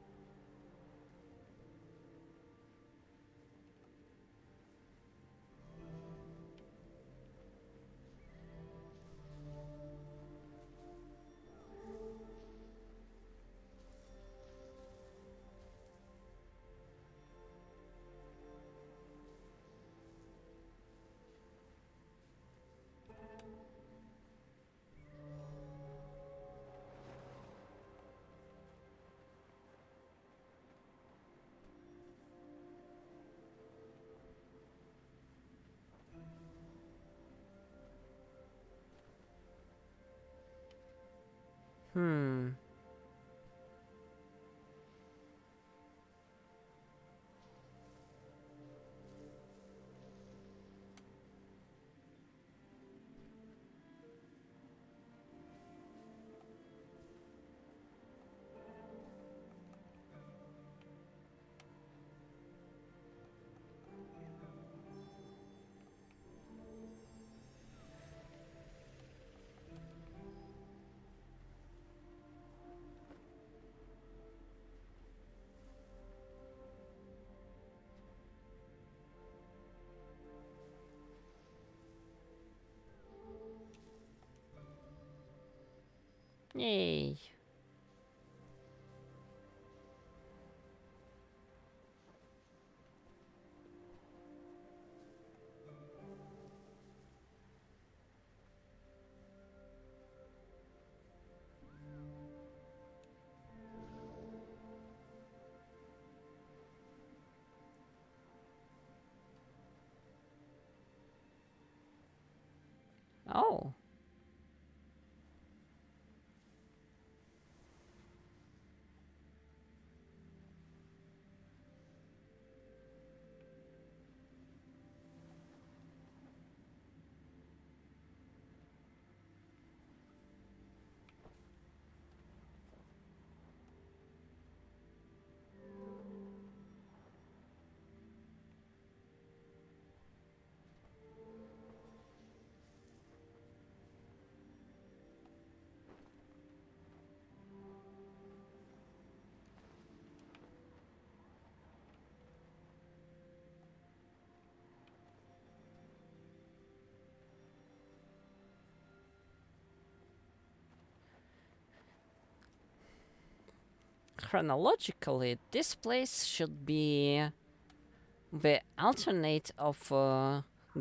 Hmm. Yay. Oh. Chronologically, this place should be the alternate of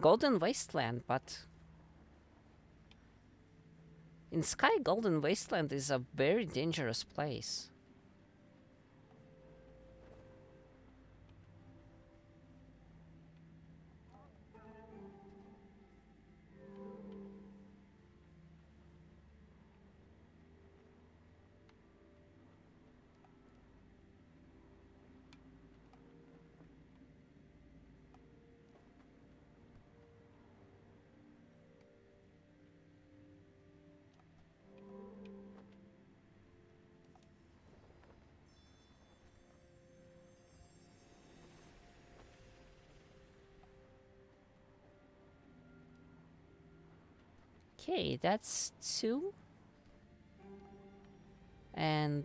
Golden Wasteland, but in Sky, Golden Wasteland is a very dangerous place. Okay, that's two. And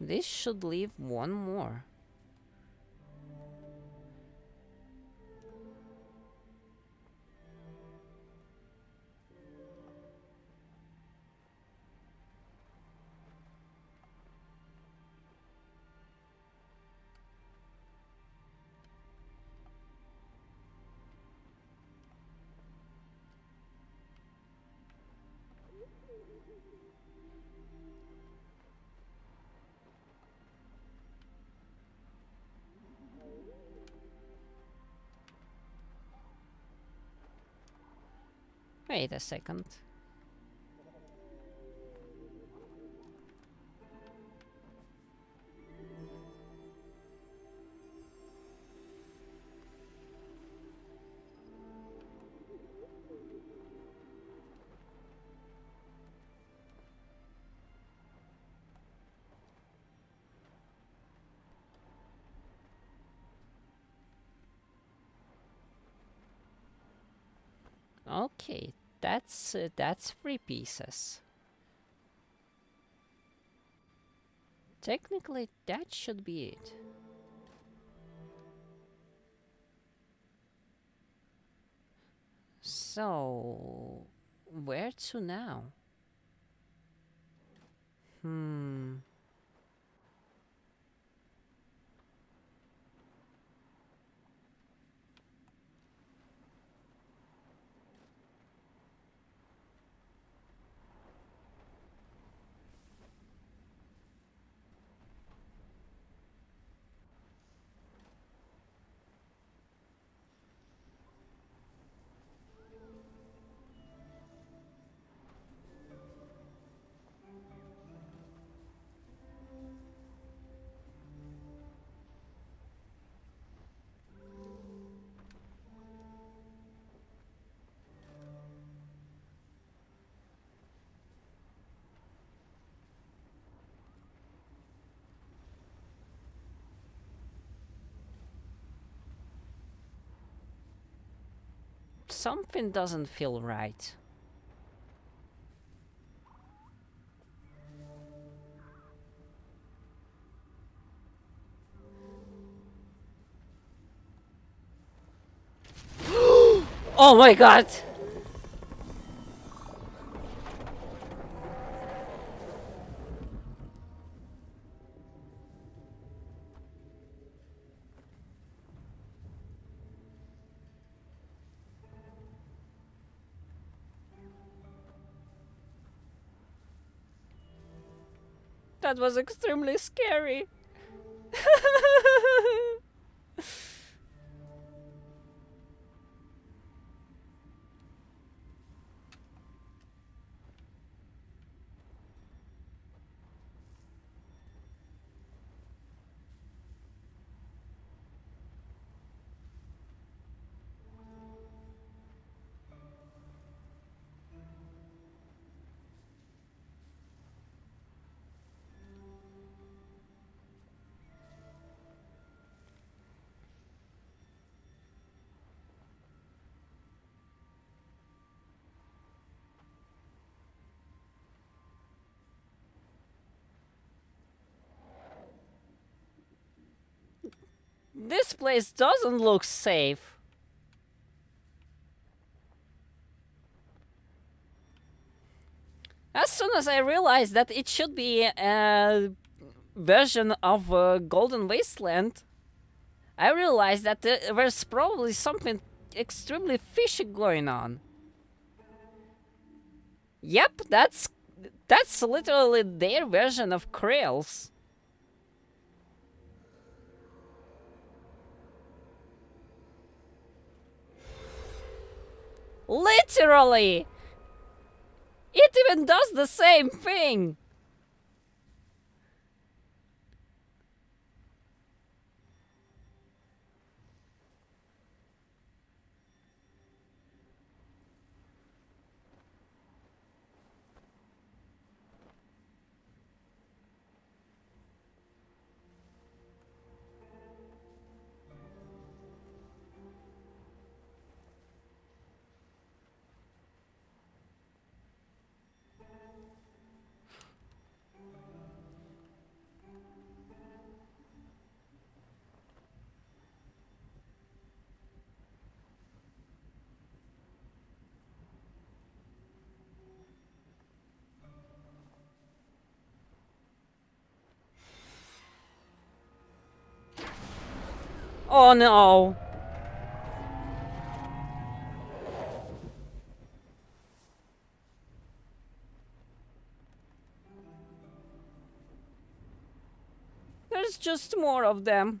this should leave one more. Wait a second. Okay, that's three pieces. Technically, that should be it. So, where to now? Hmm. Something doesn't feel right. Oh my god! That was extremely scary. This place doesn't look safe. As soon as I realized that it should be a version of Golden Wasteland, I realized that there's probably something extremely fishy going on. Yep, that's literally their version of Krails. Literally! It even does the same thing! Oh no! There's just more of them.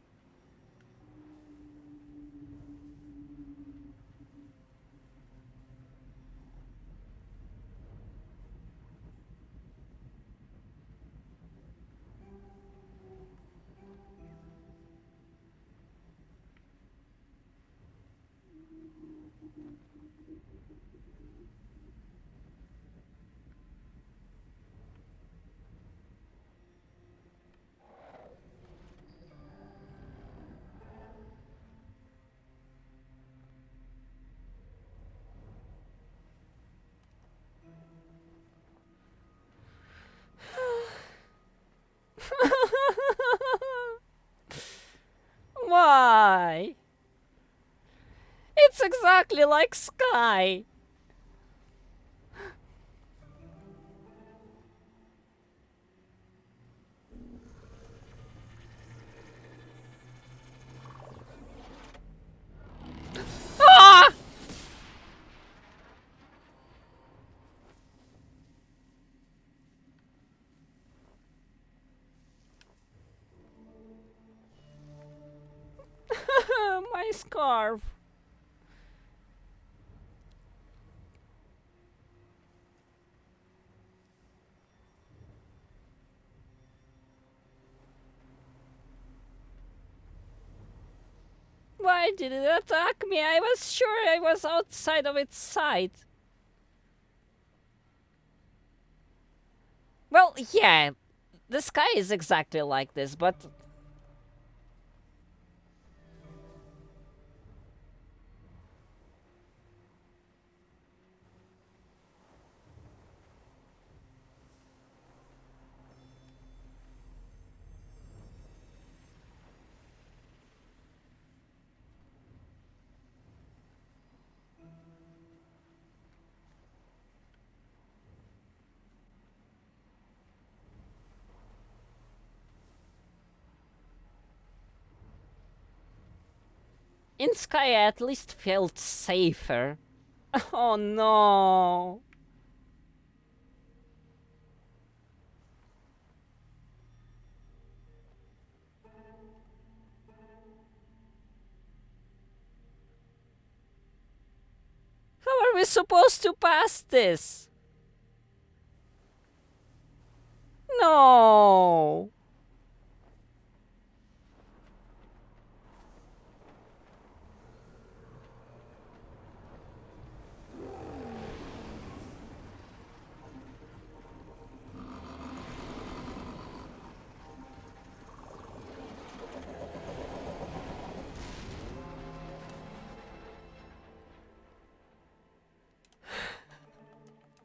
Why? It's exactly like Sky. Ah! My scarf. Why did it attack me? I was sure I was outside of its sight. Well, yeah, the Sky is exactly like this, but... In Sky, I at least felt safer. Oh no! How are we supposed to pass this? No!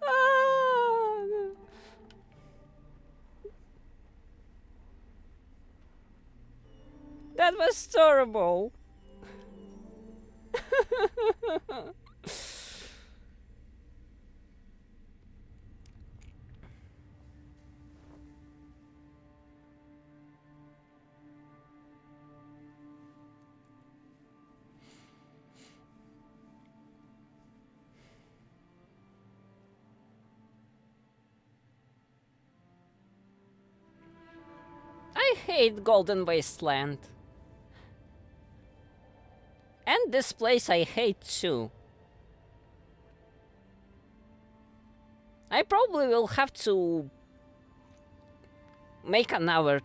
Ah, that was terrible. I hate Golden Wasteland. And this place I hate too. I probably will have to make another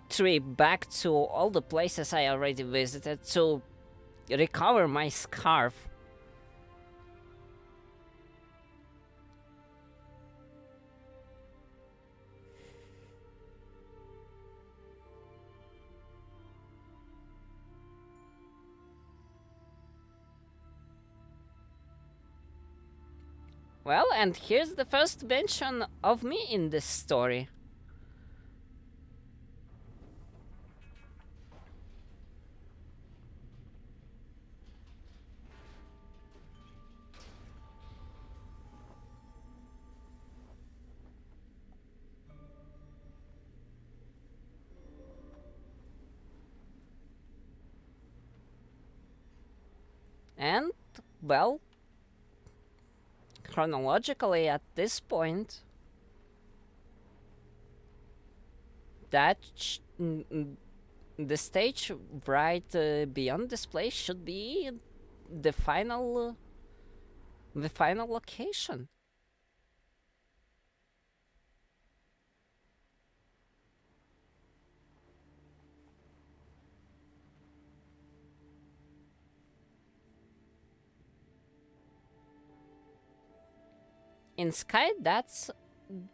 trip back to all the places I already visited to recover my scarf. Well, and here's the first mention of me in this story. And, well, chronologically at this point, that the stage right beyond this place should be the final location. In Sky, that's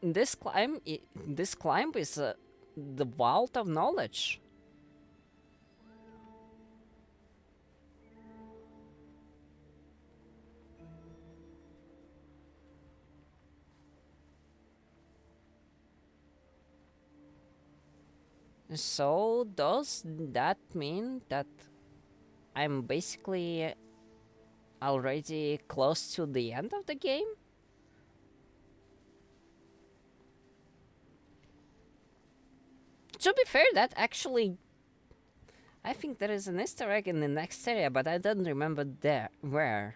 this climb. This climb is the vault of knowledge. So does that mean that I'm basically already close to the end of the game? To be fair, that actually, I think there is an Easter egg in the next area, but I don't remember where.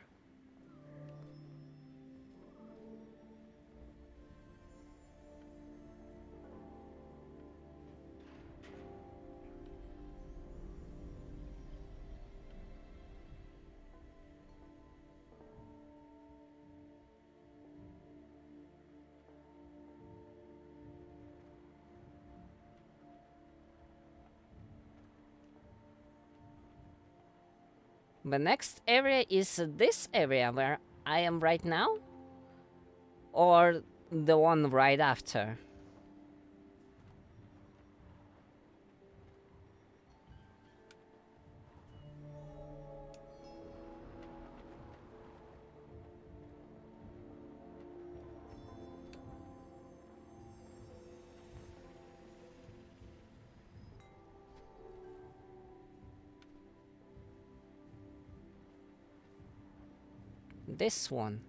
The next area is this area where I am right now? Or the one right after? This one.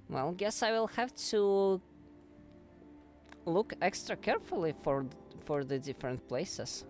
Well, guess I will have to look extra carefully for the different places.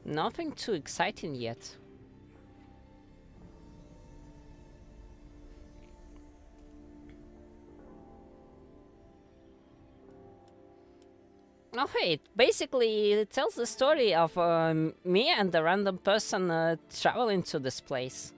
Nothing too exciting yet. Oh hey, basically it tells the story of me and a random person traveling to this place.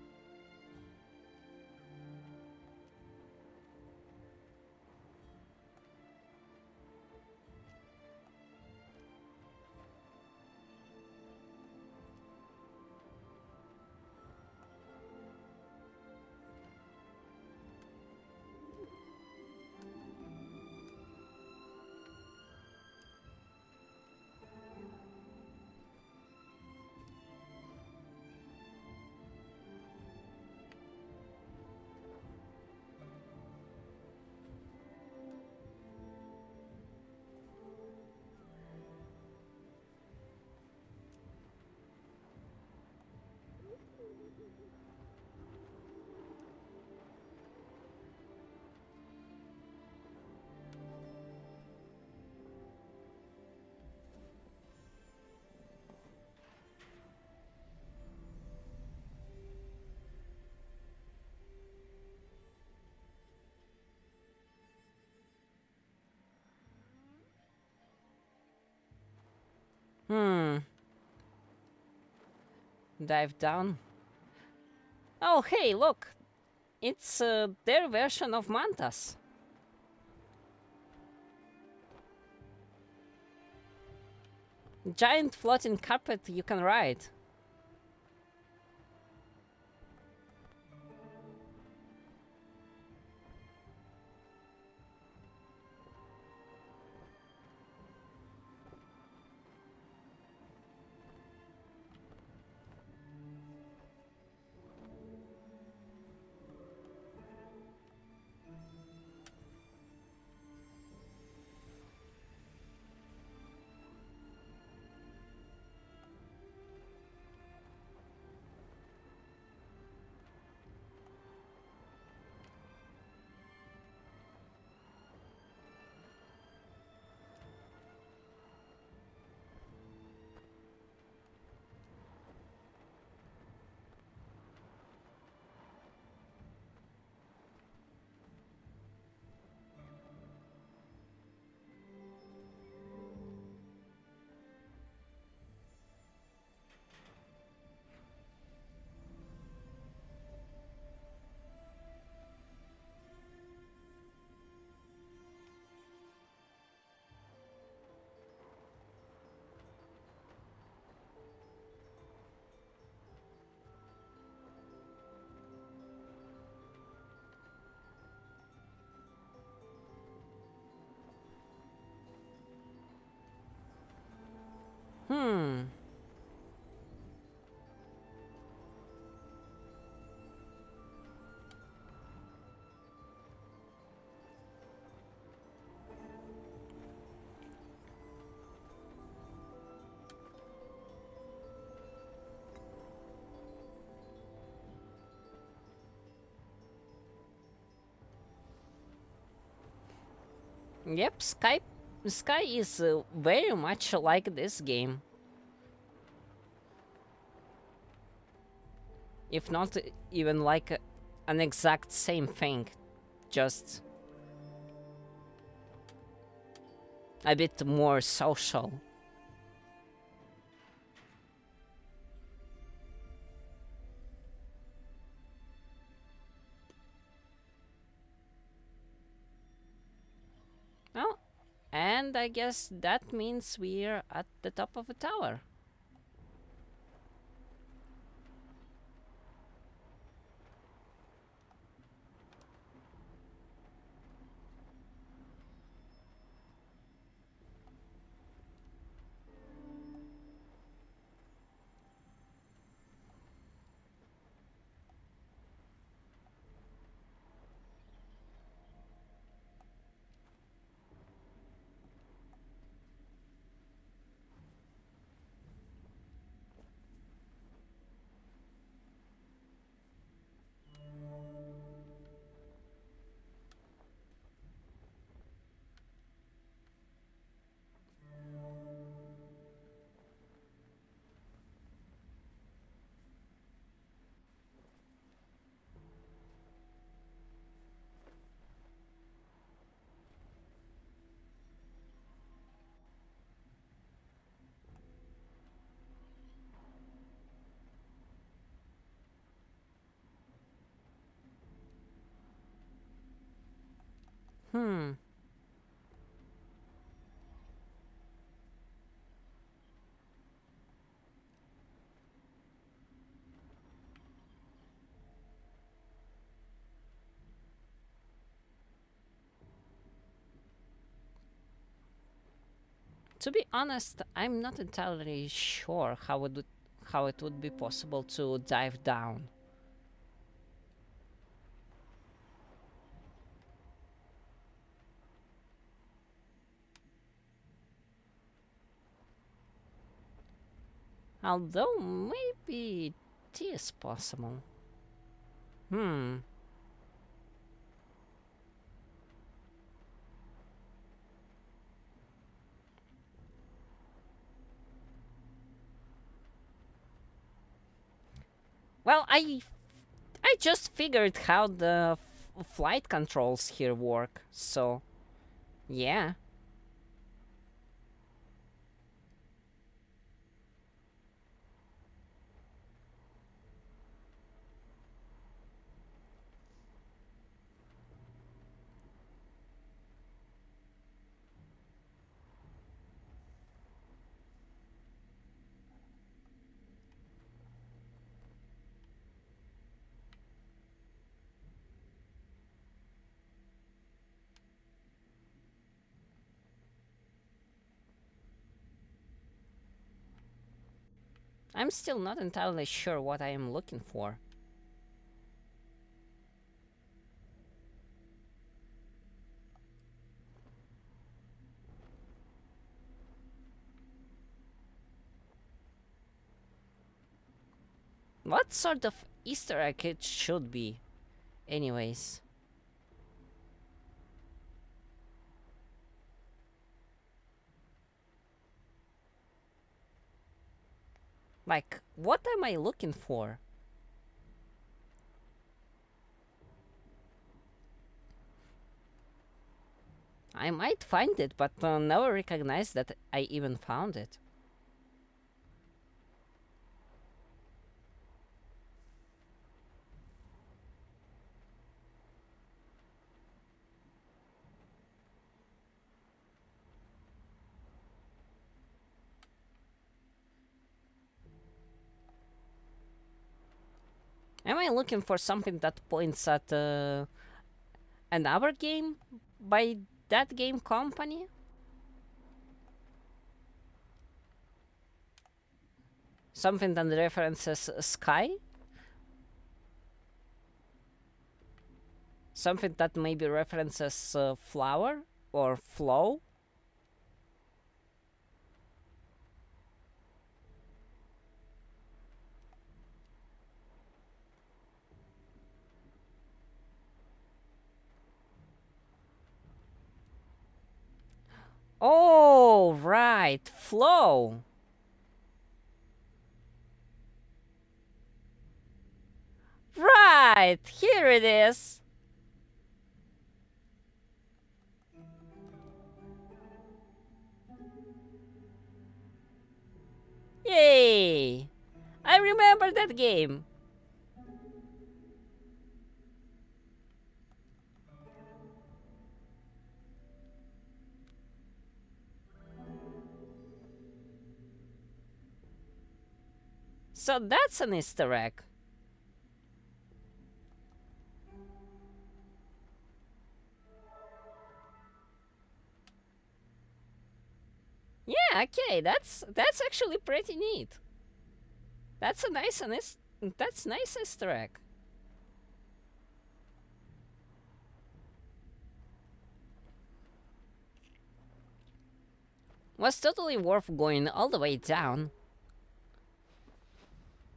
Hmm. Dive down. Oh hey, look! It's their version of mantas. Giant floating carpet you can ride. Hmm. Yep, Sky is very much like this game. If not even like an exact same thing. Just a bit more social. Oh, and I guess that means we're at the top of a tower. Hmm. To be honest, I'm not entirely sure how it would be possible to dive down. Although maybe it is possible. Hmm. Well, I just figured how the flight controls here work. So, yeah. I'm still not entirely sure what I am looking for. What sort of Easter egg it should be, anyways? Like, what am I looking for? I might find it, but never recognize that I even found it. Am I looking for something that points at another game by that game company? Something that references Sky? Something that maybe references Flower or Flow? Oh, right, Flow. Right, here it is. Yay! I remember that game. So that's an Easter egg. Yeah, okay, that's actually pretty neat. That's a nice that's nice Easter egg. Was totally worth going all the way down.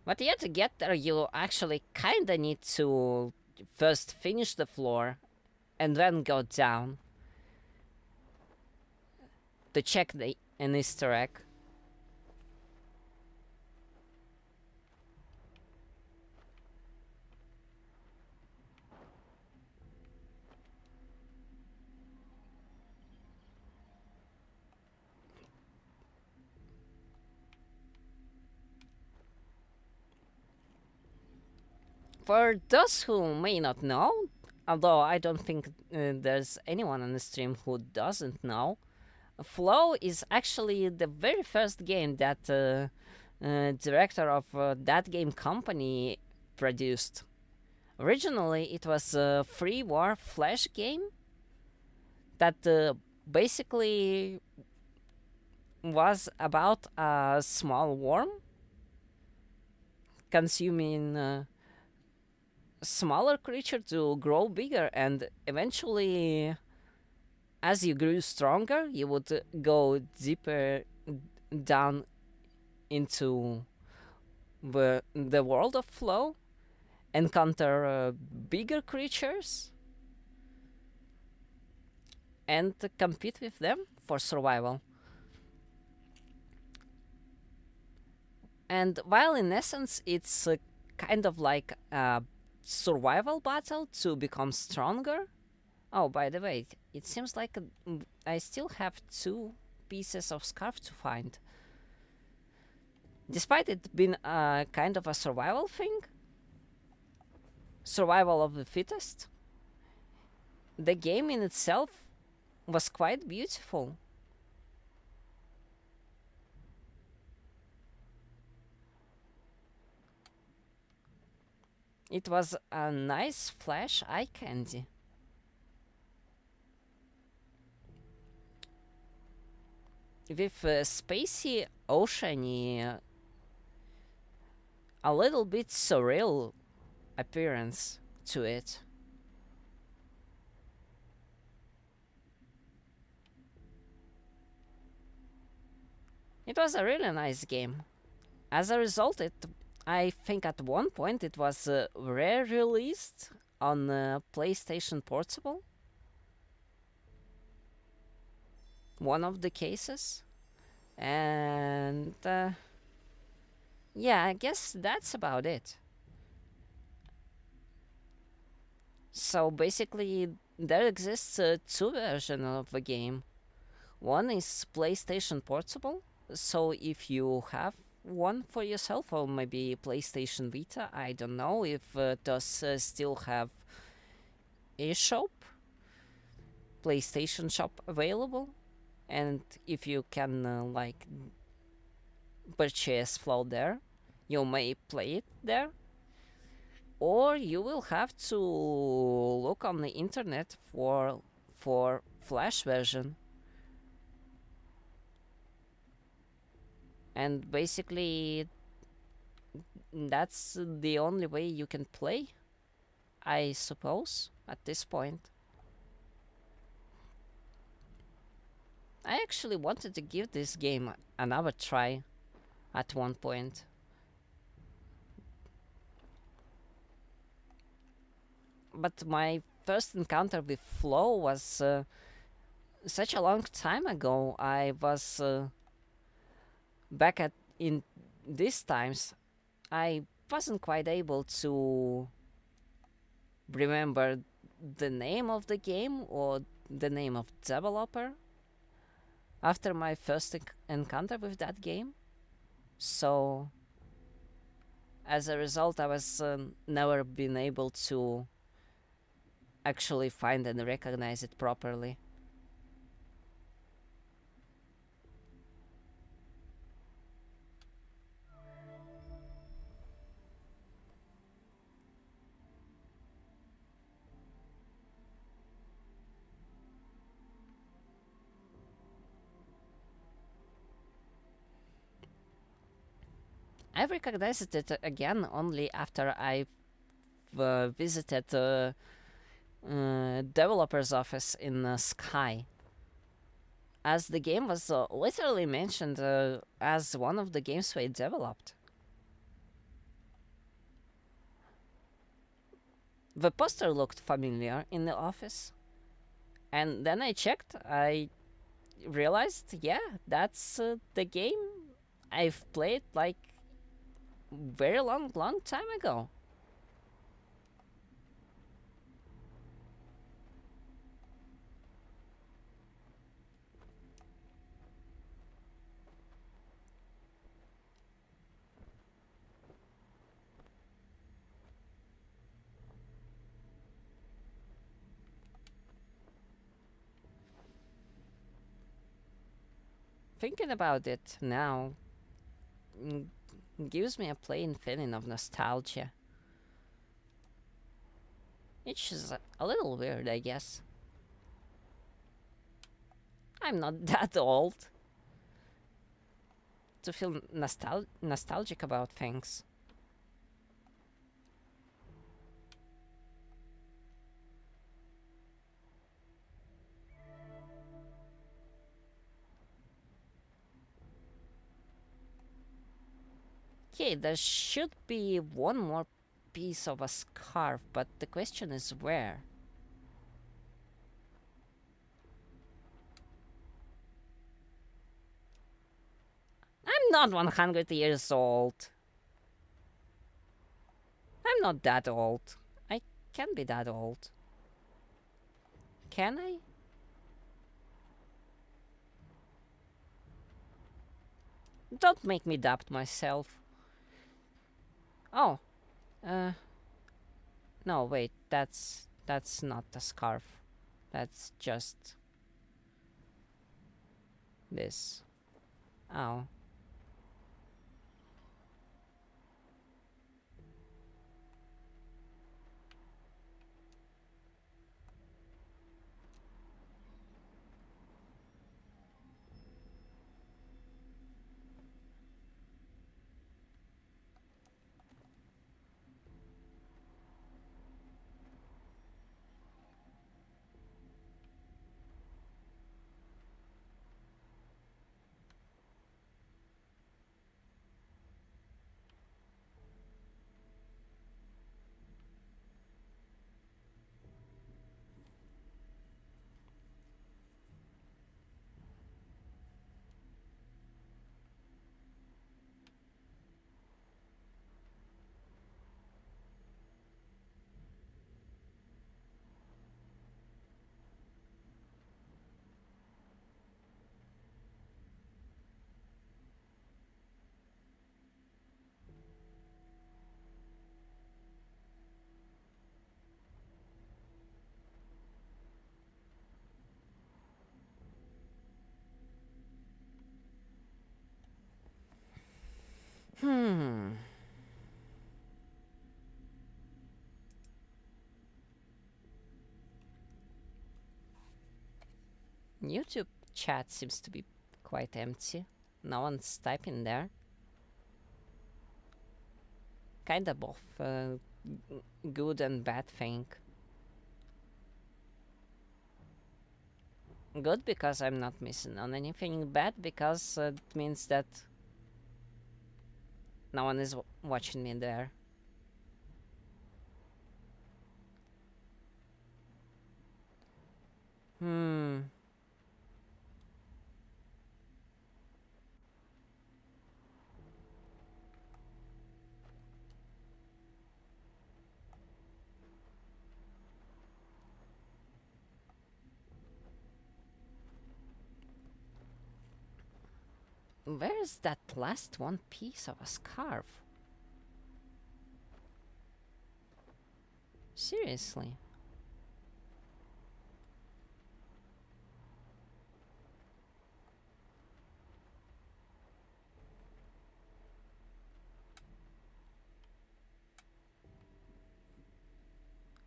But yet to get there, you actually kinda need to first finish the floor and then go down to check an Easter egg. For those who may not know, although I don't think there's anyone on the stream who doesn't know, Flow is actually the very first game that director of that game company produced. Originally, it was a free war flash game that basically was about a small worm consuming smaller creature to grow bigger, and eventually, as you grew stronger, you would go deeper down into the world of Flow, encounter bigger creatures, and compete with them for survival. And while in essence it's kind of like a survival battle to become stronger. Oh, by the way, it seems like I still have 2 pieces of scarf to find. Despite it being a kind of a survival thing, survival of the fittest, the game in itself was quite beautiful. It was a nice flash eye candy. With spacey, oceany, a little bit surreal appearance to it. It was a really nice game. As a result, I think at one point it was re-released on PlayStation Portable. One of the cases. And yeah, I guess that's about it. So basically, there exists 2 versions of the game. One is PlayStation Portable, so if you have one for yourself, or maybe PlayStation Vita, I don't know if those still have eShop, PlayStation Shop available, and if you can like purchase Flow there, you may play it there, or you will have to look on the internet for Flash version. And basically, that's the only way you can play, I suppose, at this point. I actually wanted to give this game another try at one point. But my first encounter with Flow was such a long time ago. I was back at in these times. I wasn't quite able to remember the name of the game or the name of developer after my first encounter with that game. So as a result, I was never been able to actually find and recognize it properly. I recognized it again only after I visited developer's office in Sky, as the game was literally mentioned as one of the games we developed. The poster looked familiar in the office, and then I checked. I realized, yeah, that's the game I've played like very long time ago. Thinking about it now mm, gives me a plain feeling of nostalgia. Which is a little weird, I guess. I'm not that old to feel nostalgic about things. Okay, there should be one more piece of a scarf, but the question is where? I'm not 100 years old. I'm not that old. I can't be that old. Can I? Don't make me doubt myself. Oh, uh, no, wait, that's not a scarf. That's just this. Oh. Hmm. YouTube chat seems to be quite empty. No one's typing there. Kind of both good and bad thing. Good because I'm not missing on anything. Bad because it means that no one is watching me there. Hmm. Where's that last one piece of a scarf? Seriously.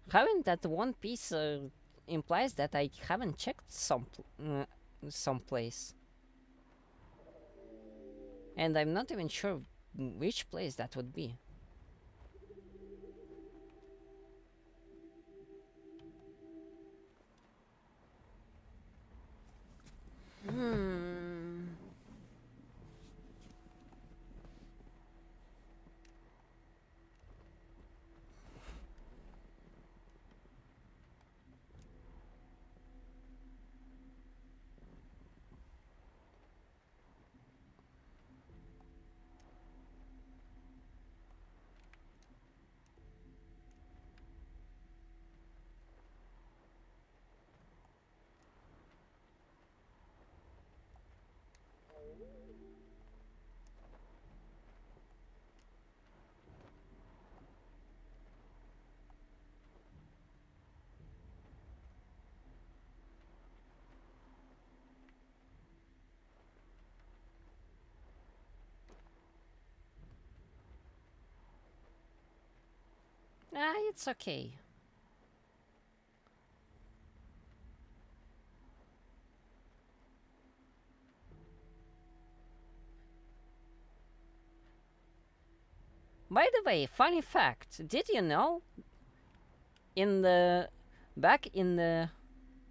Having that one piece implies that I haven't checked some place. And I'm not even sure which place that would be. Hmm. Ah, it's okay. By the way, funny fact, did you know in the back in the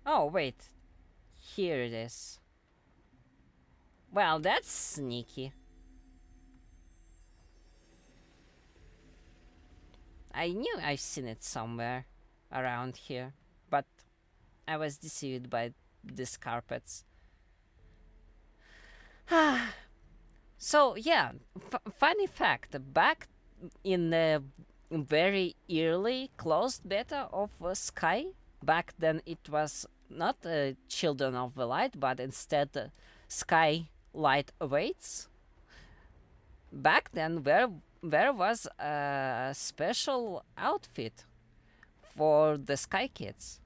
oh wait, here it is. Well, that's sneaky. I knew I've seen it somewhere around here, but I was deceived by these carpets. So yeah, funny fact, back in the very early closed beta of Sky, back then it was not Children of the Light, but instead Sky Light Awaits. Back then, there was a special outfit for the Sky Kids.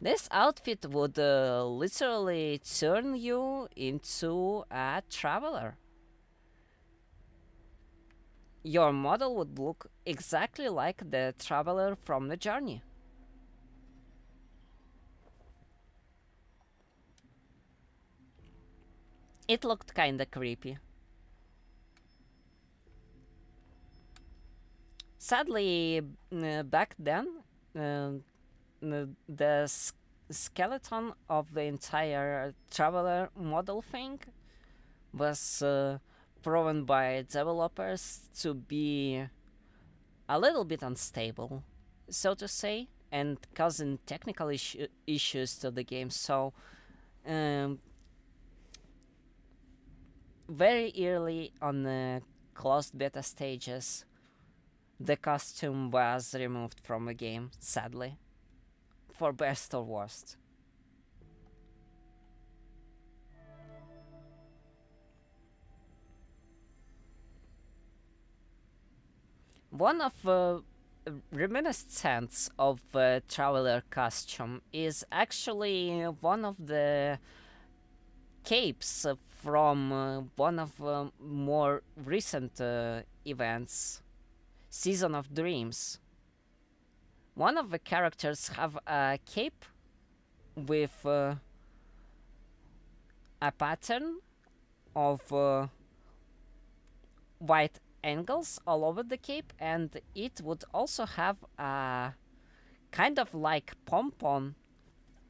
This outfit would literally turn you into a traveler. Your model would look exactly like the traveler from the journey. It looked kinda creepy. Sadly, back then, uh, the skeleton of the entire traveler model thing was proven by developers to be a little bit unstable, so to say, and causing technical issues to the game. So, um, very early on the closed beta stages, the costume was removed from the game, sadly, for best or worst. One of the reminiscence of the traveler costume is actually one of the capes from one of more recent events, Season of Dreams. One of the characters have a cape with a pattern of white angles all over the cape, and it would also have a kind of like pom-pom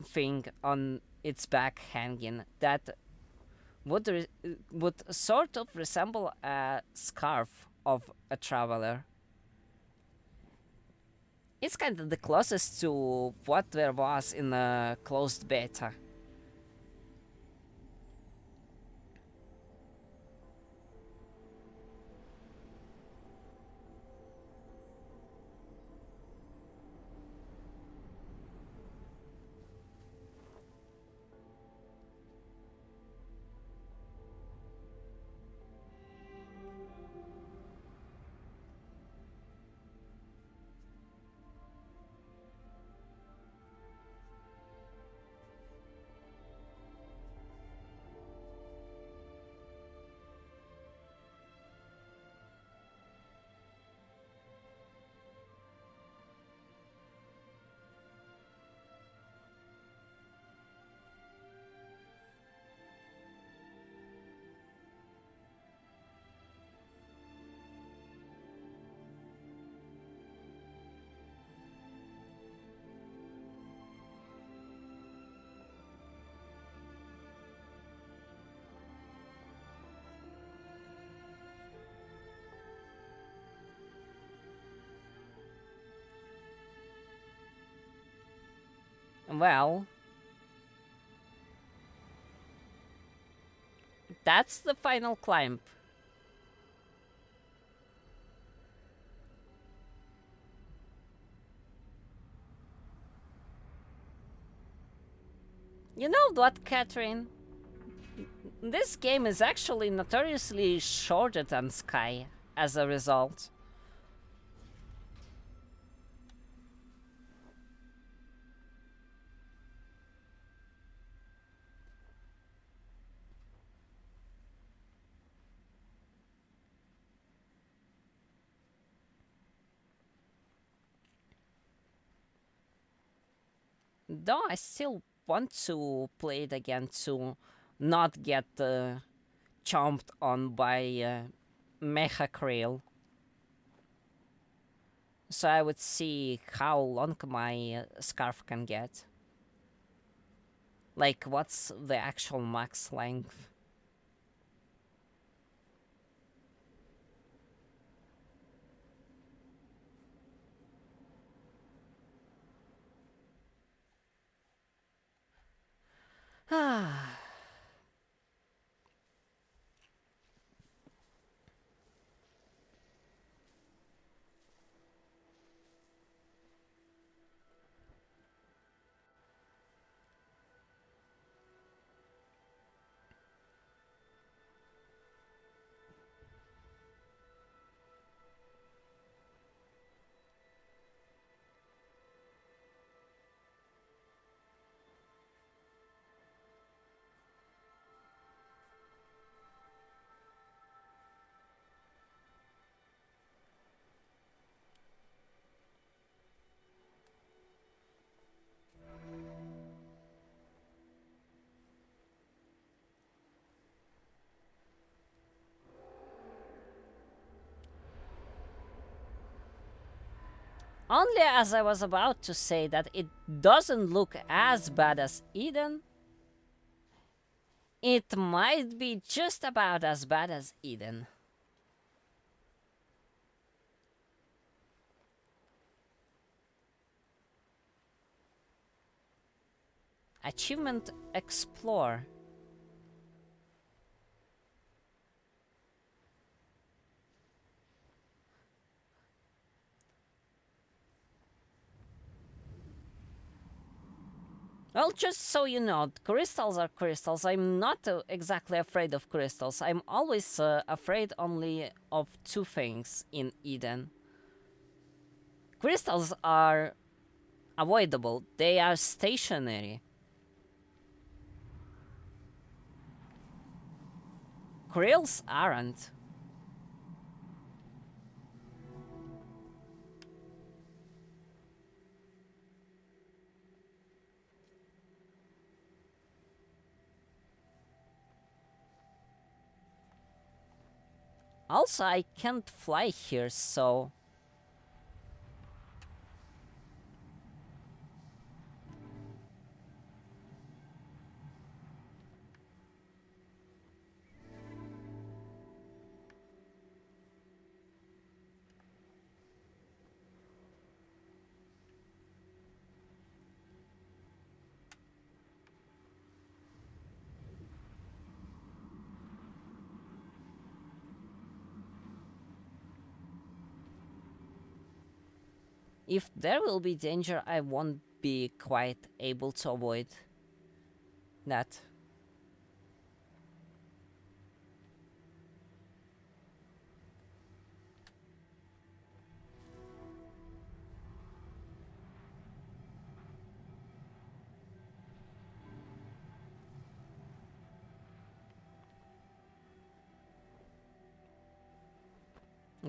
thing on its back hanging that would sort of resemble a scarf of a traveler. It's kind of the closest to what there was in a closed beta. Well, that's the final climb. You know what, Catherine? This game is actually notoriously shorter than Sky as a result. Though I still want to play it again to not get chomped on by Mecha Krill. So I would see how long my scarf can get. Like, what's the actual max length? Ah. Only as I was about to say that it doesn't look as bad as Eden, it might be just about as bad as Eden. Achievement Explore. Well, just so you know, crystals are crystals. I'm not exactly afraid of crystals. I'm always afraid only of two things in Eden. Crystals are avoidable, they are stationary. Krills aren't. Also, I can't fly here, so... If there will be danger, I won't be quite able to avoid that.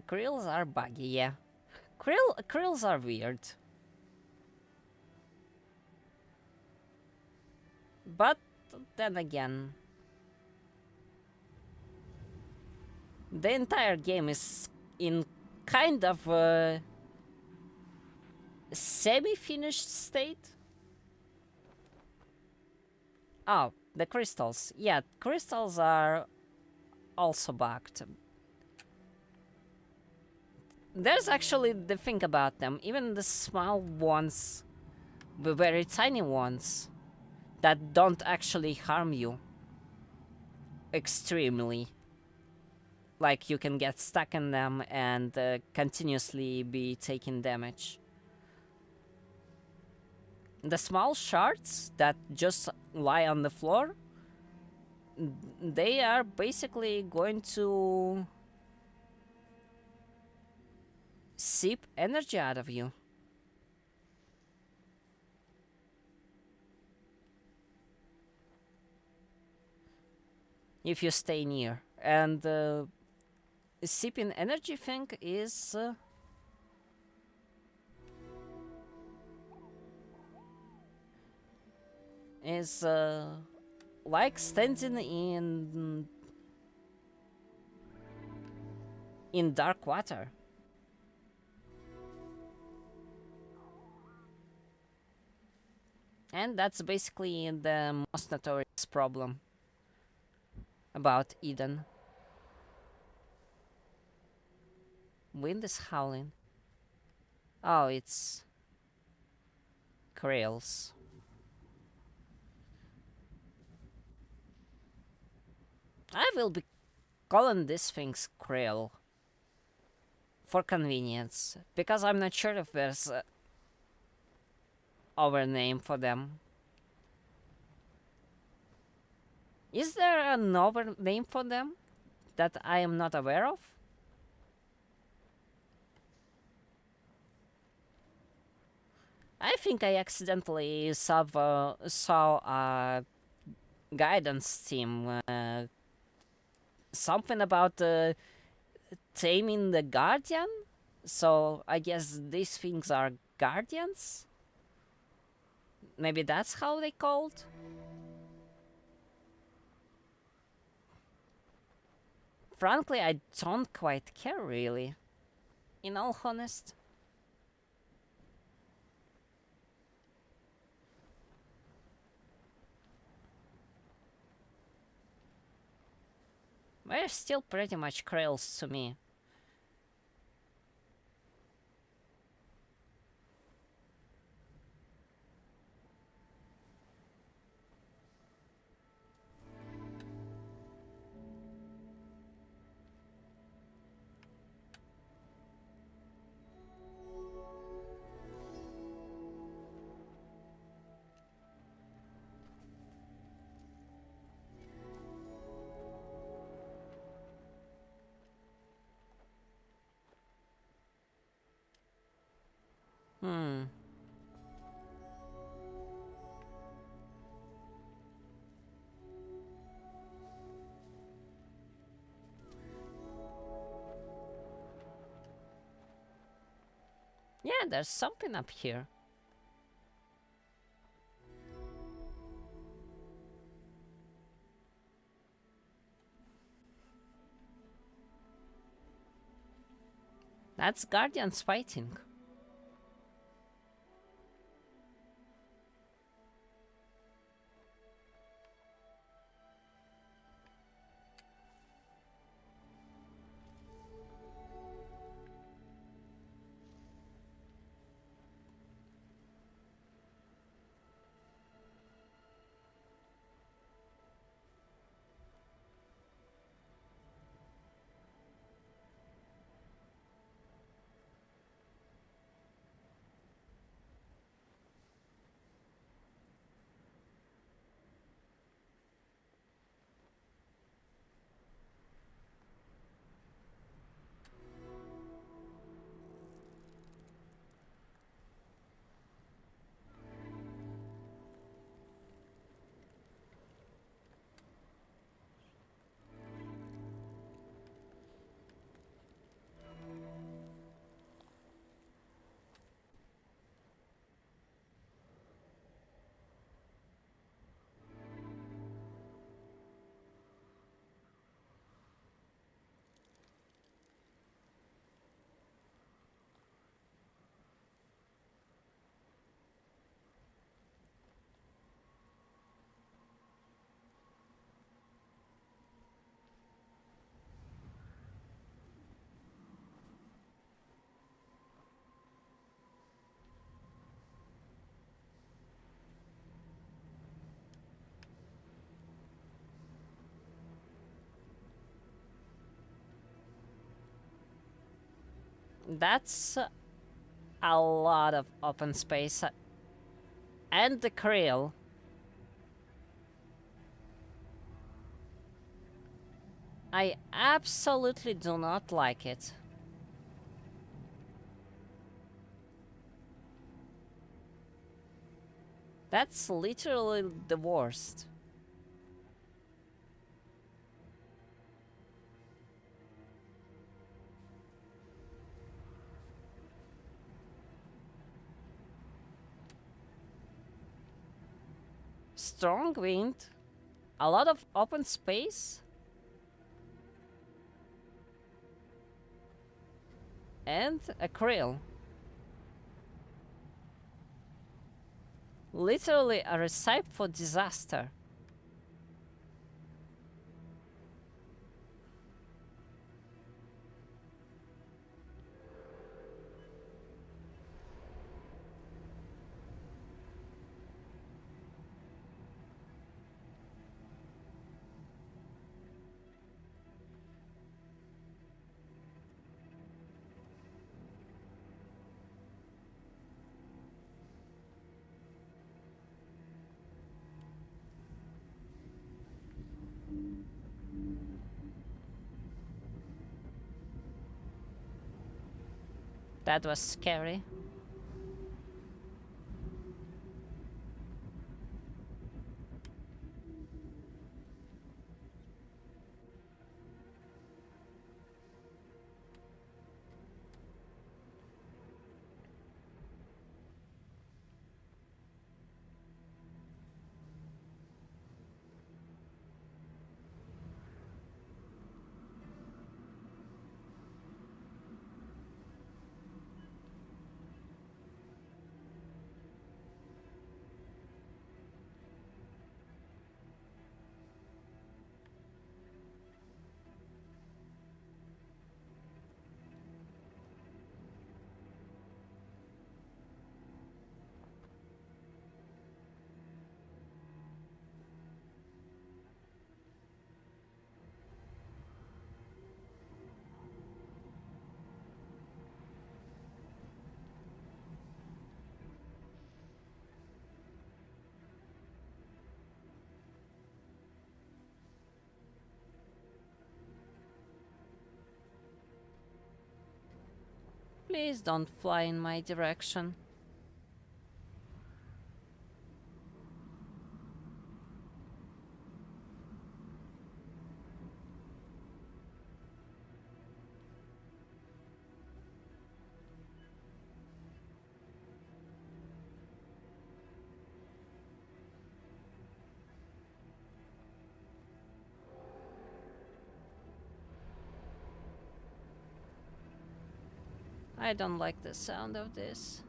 Krills are buggy, yeah. Krills are weird. But then again, the entire game is in kind of a semi-finished state. Oh, the crystals. Yeah, crystals are also bugged. There's actually the thing about them, even the small ones, the very tiny ones, that don't actually harm you extremely. Like, you can get stuck in them and continuously be taking damage. The small shards that just lie on the floor, they are basically going to seep energy out of you. If you stay near. And the seeping energy thing is... is like standing in dark water. And that's basically the most notorious problem about Eden. Wind is howling. Oh, it's Krails. I will be calling these things Krail for convenience, because I'm not sure if there's a other name for them. Is there another name for them that I am not aware of? I think I accidentally saw a guidance team, something about taming the guardian. So I guess these things are guardians. Maybe that's how they called. Frankly, I don't quite care really. In all honest. They're still pretty much Krails to me. Hmm. Yeah, there's something up here. That's Guardians fighting. That's a lot of open space. And the Krill. I absolutely do not like it. That's literally the worst. strong wind, a lot of open space, and a krill. Literally a recipe for disaster. That was scary. Please don't fly in my direction. I don't like the sound of this.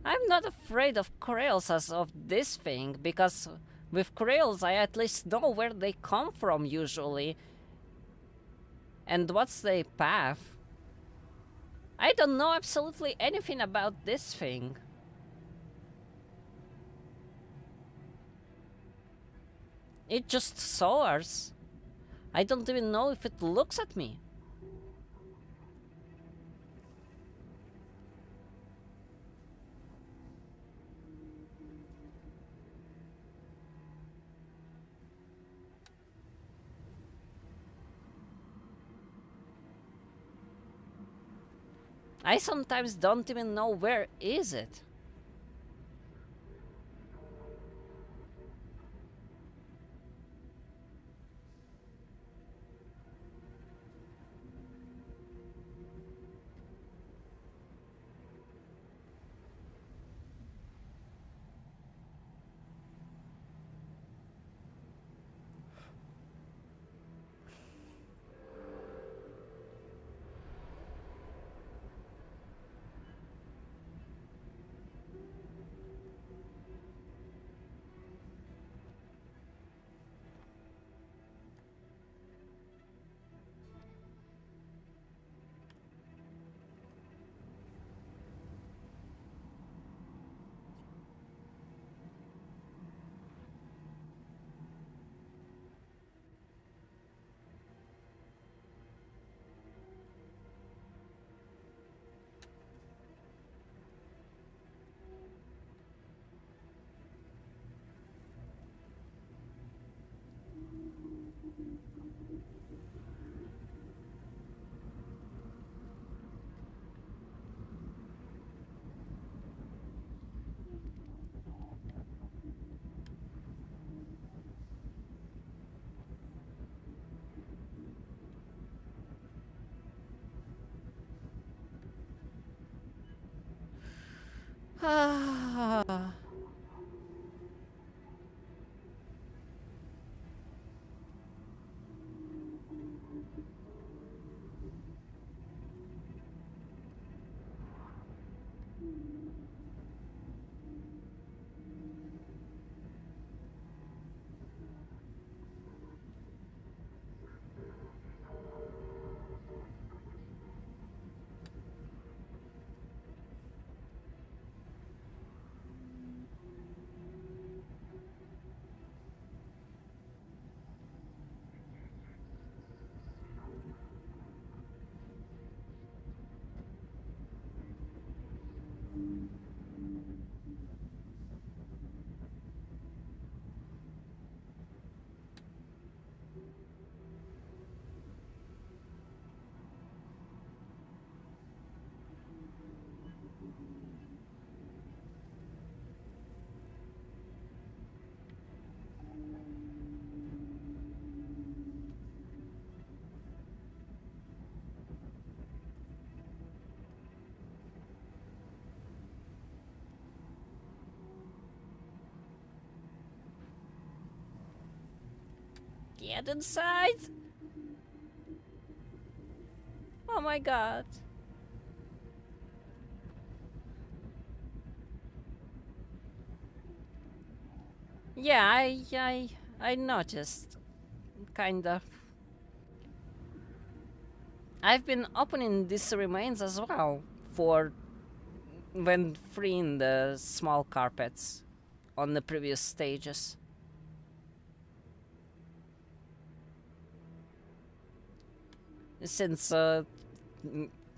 I'm not afraid of Corels as of this thing, because with Corels I at least know where they come from usually. And what's their path. I don't know absolutely anything about this thing. It just soars. I don't even know if it looks at me. I sometimes don't even know where is it. Ah. Get inside! Oh my god. Yeah, I noticed. Kind of. I've been opening these remains as well for when freeing the small carpets on the previous stages. Since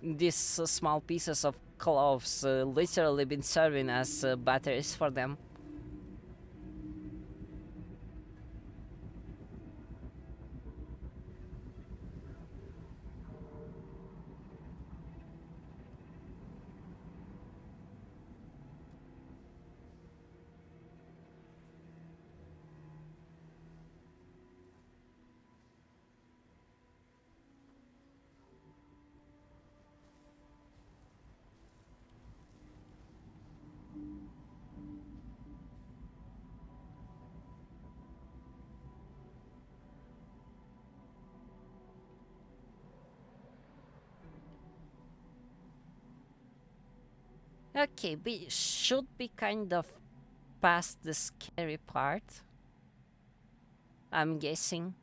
these small pieces of cloves literally been serving as batteries for them. Okay, we should be kind of past the scary part, I'm guessing.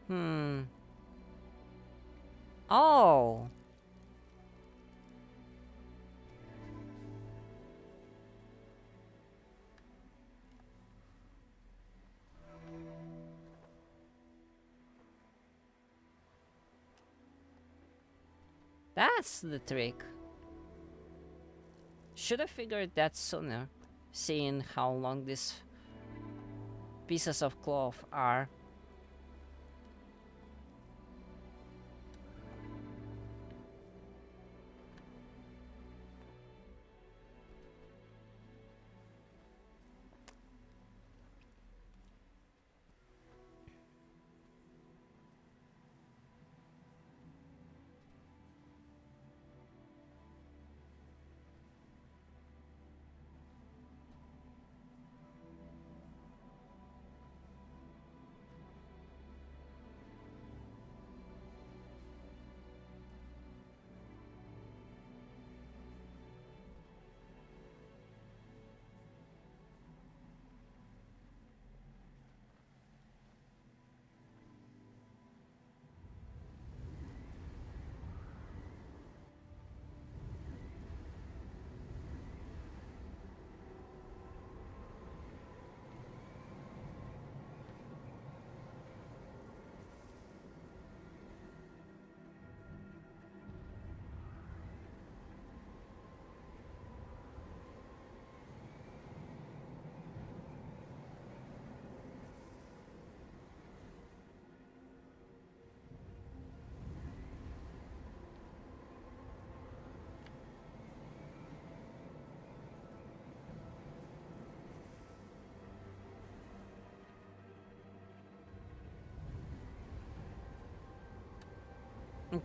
Hmm. Oh. That's the trick. Should have figured that sooner, seeing how long these pieces of cloth are.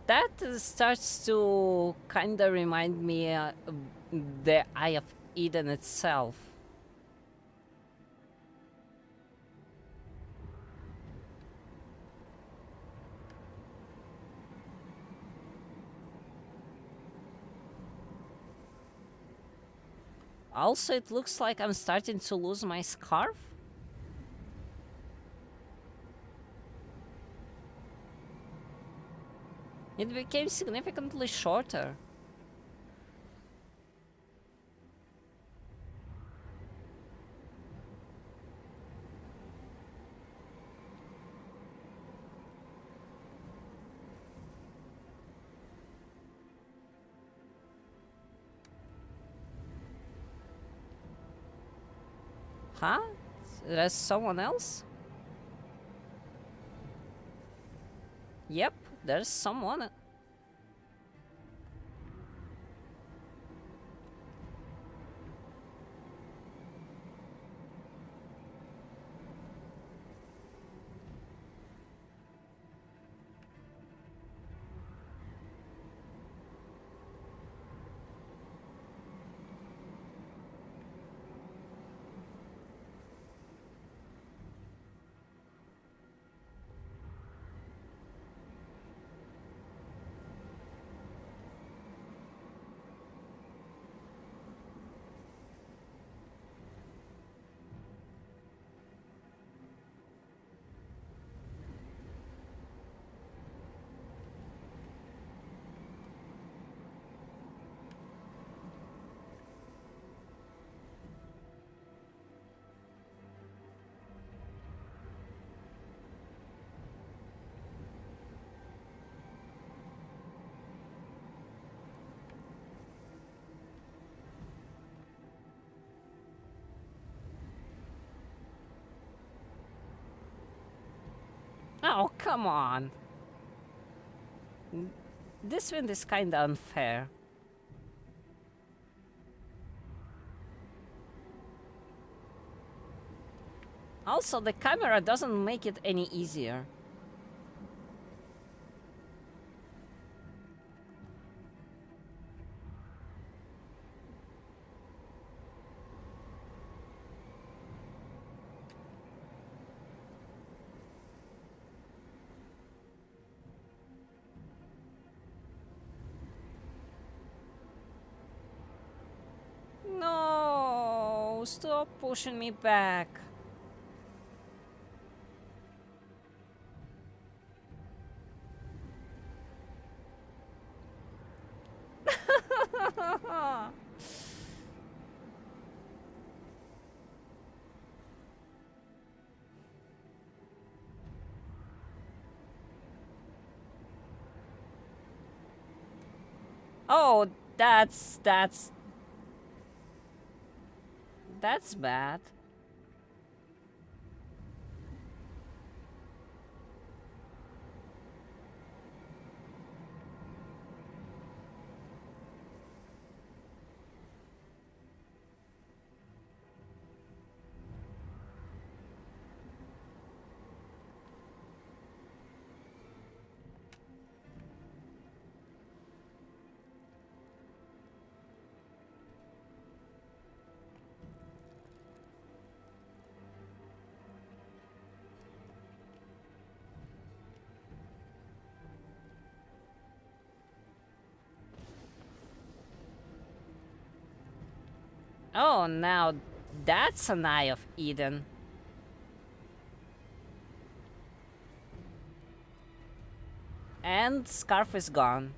That starts to kinda remind me of the Eye of Eden itself. Also, it looks like I'm starting to lose my scarf. It became significantly shorter. Huh? There's someone else? Yep, there's someone. Oh, come on. This wind is kinda unfair. Also, the camera doesn't make it any easier. No, stop pushing me back. Oh, that's bad. Oh, now that's an Eye of Eden. And Scarf is gone.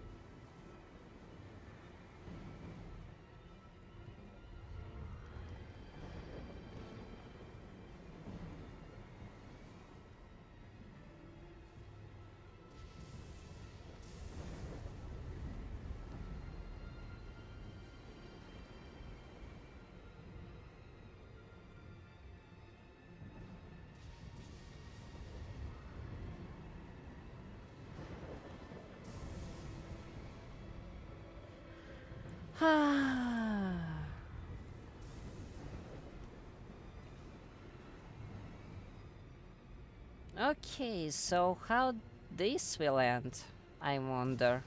Okay, so how this will end, I wonder.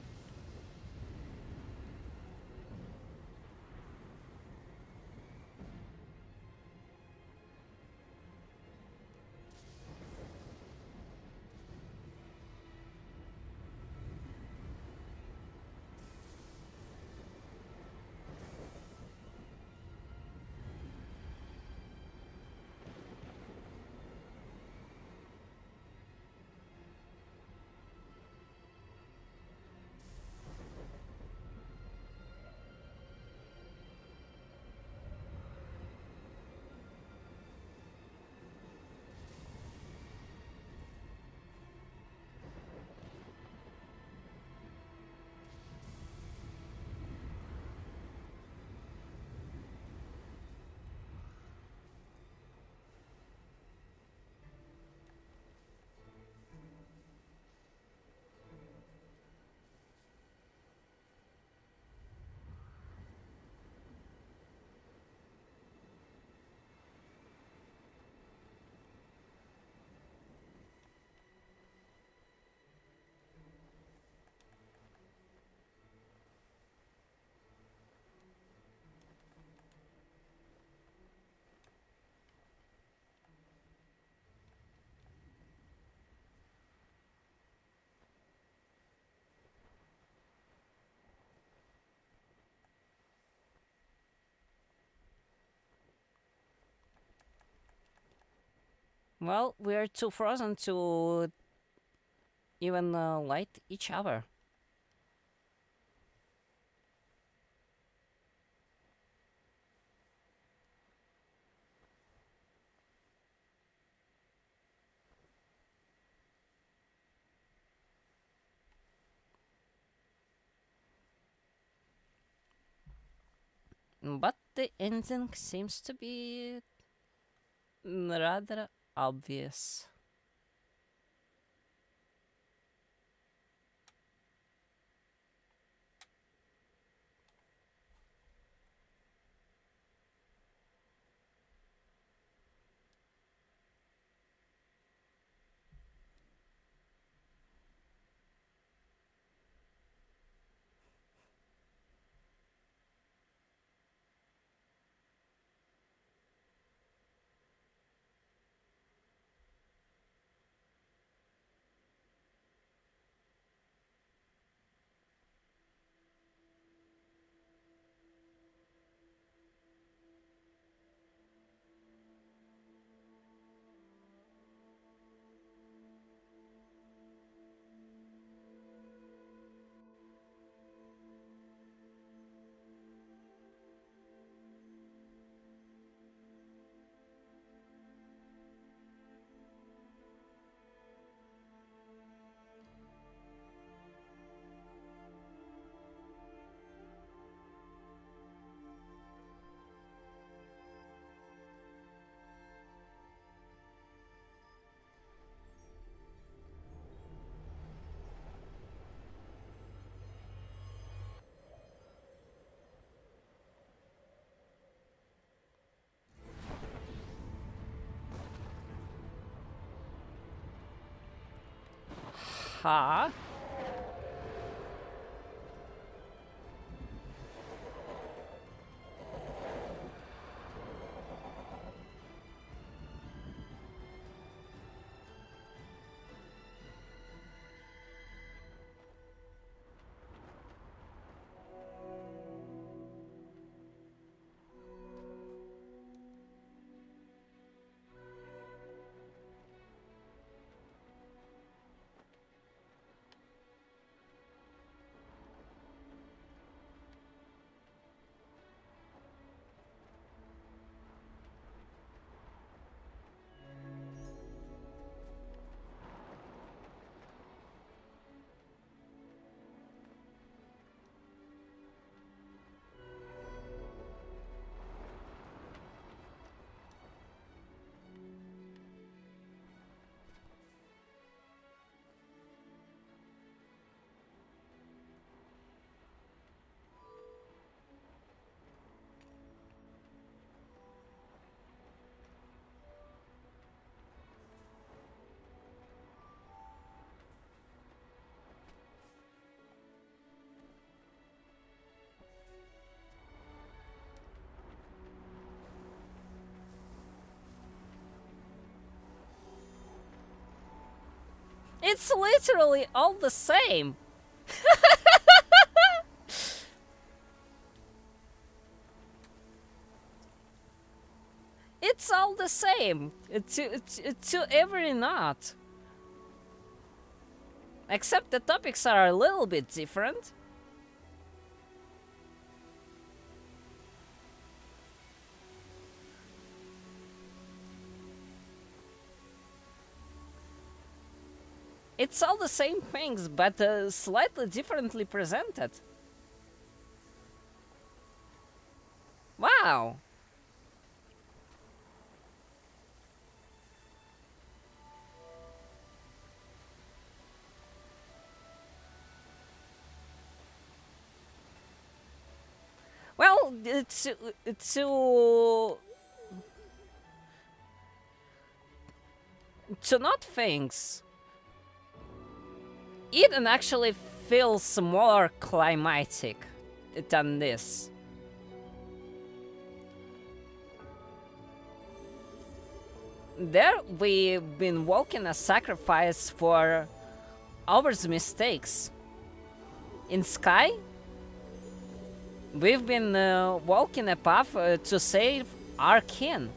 Well, we're too frozen to even light each other. But the ending seems to be rather obvious. Haha. It's literally all the same. It's all the same to every knot. Except the topics are a little bit different. It's all the same things, but slightly differently presented. Wow. Well, to not things. Eden actually feels more climatic than this. There we've been walking a sacrifice for ours' mistakes. In Sky, we've been walking a path to save our kin.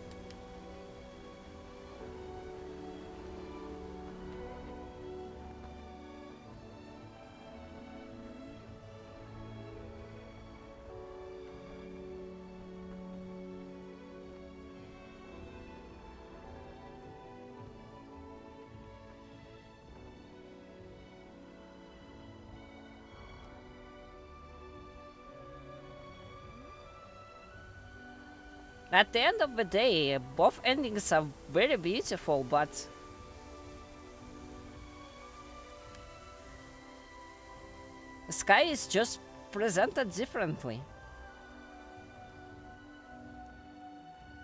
At the end of the day, both endings are very beautiful, but Sky is just presented differently.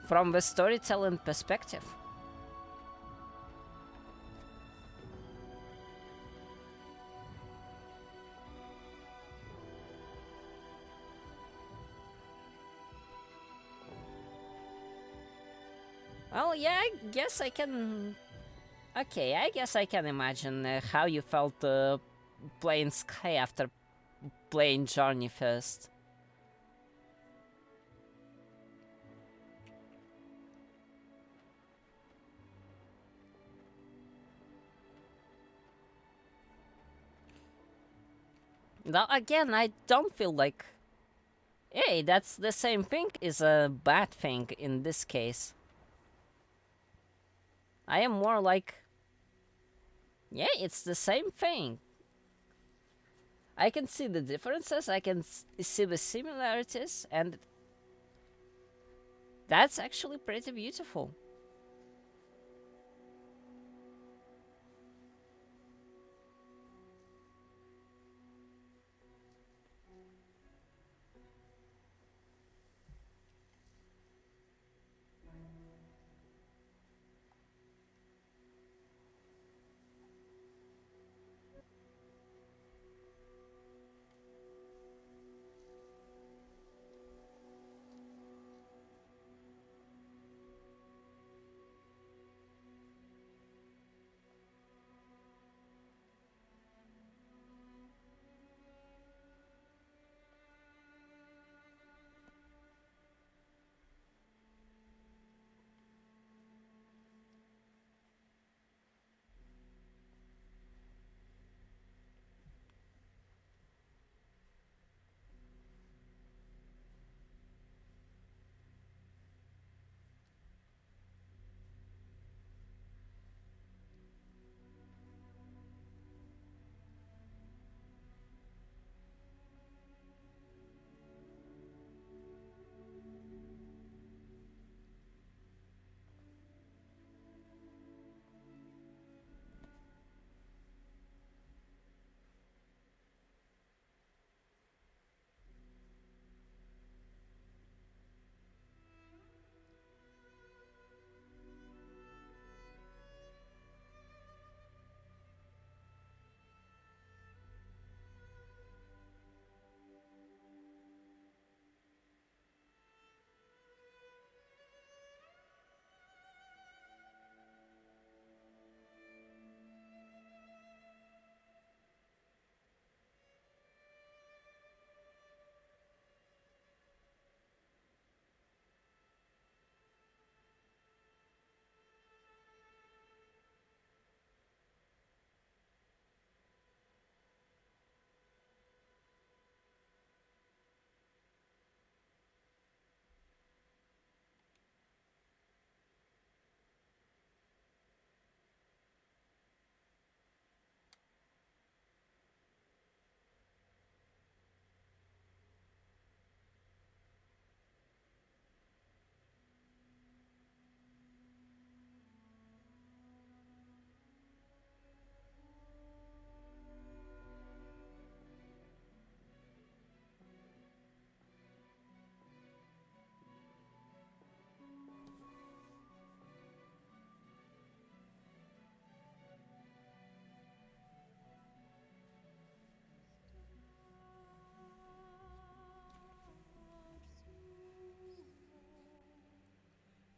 From the storytelling perspective. Well, yeah, I guess I can... Okay, I guess I can imagine how you felt playing Sky after playing Journey first. Now, again, I don't feel like... Hey, that's the same thing is a bad thing in this case. I am more like... Yeah, it's the same thing. I can see the differences, I can see the similarities, and that's actually pretty beautiful.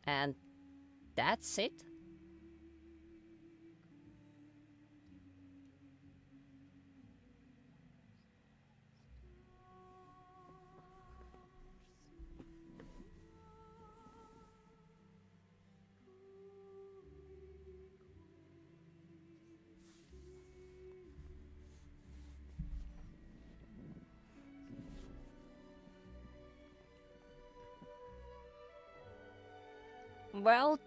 And that's it. Well,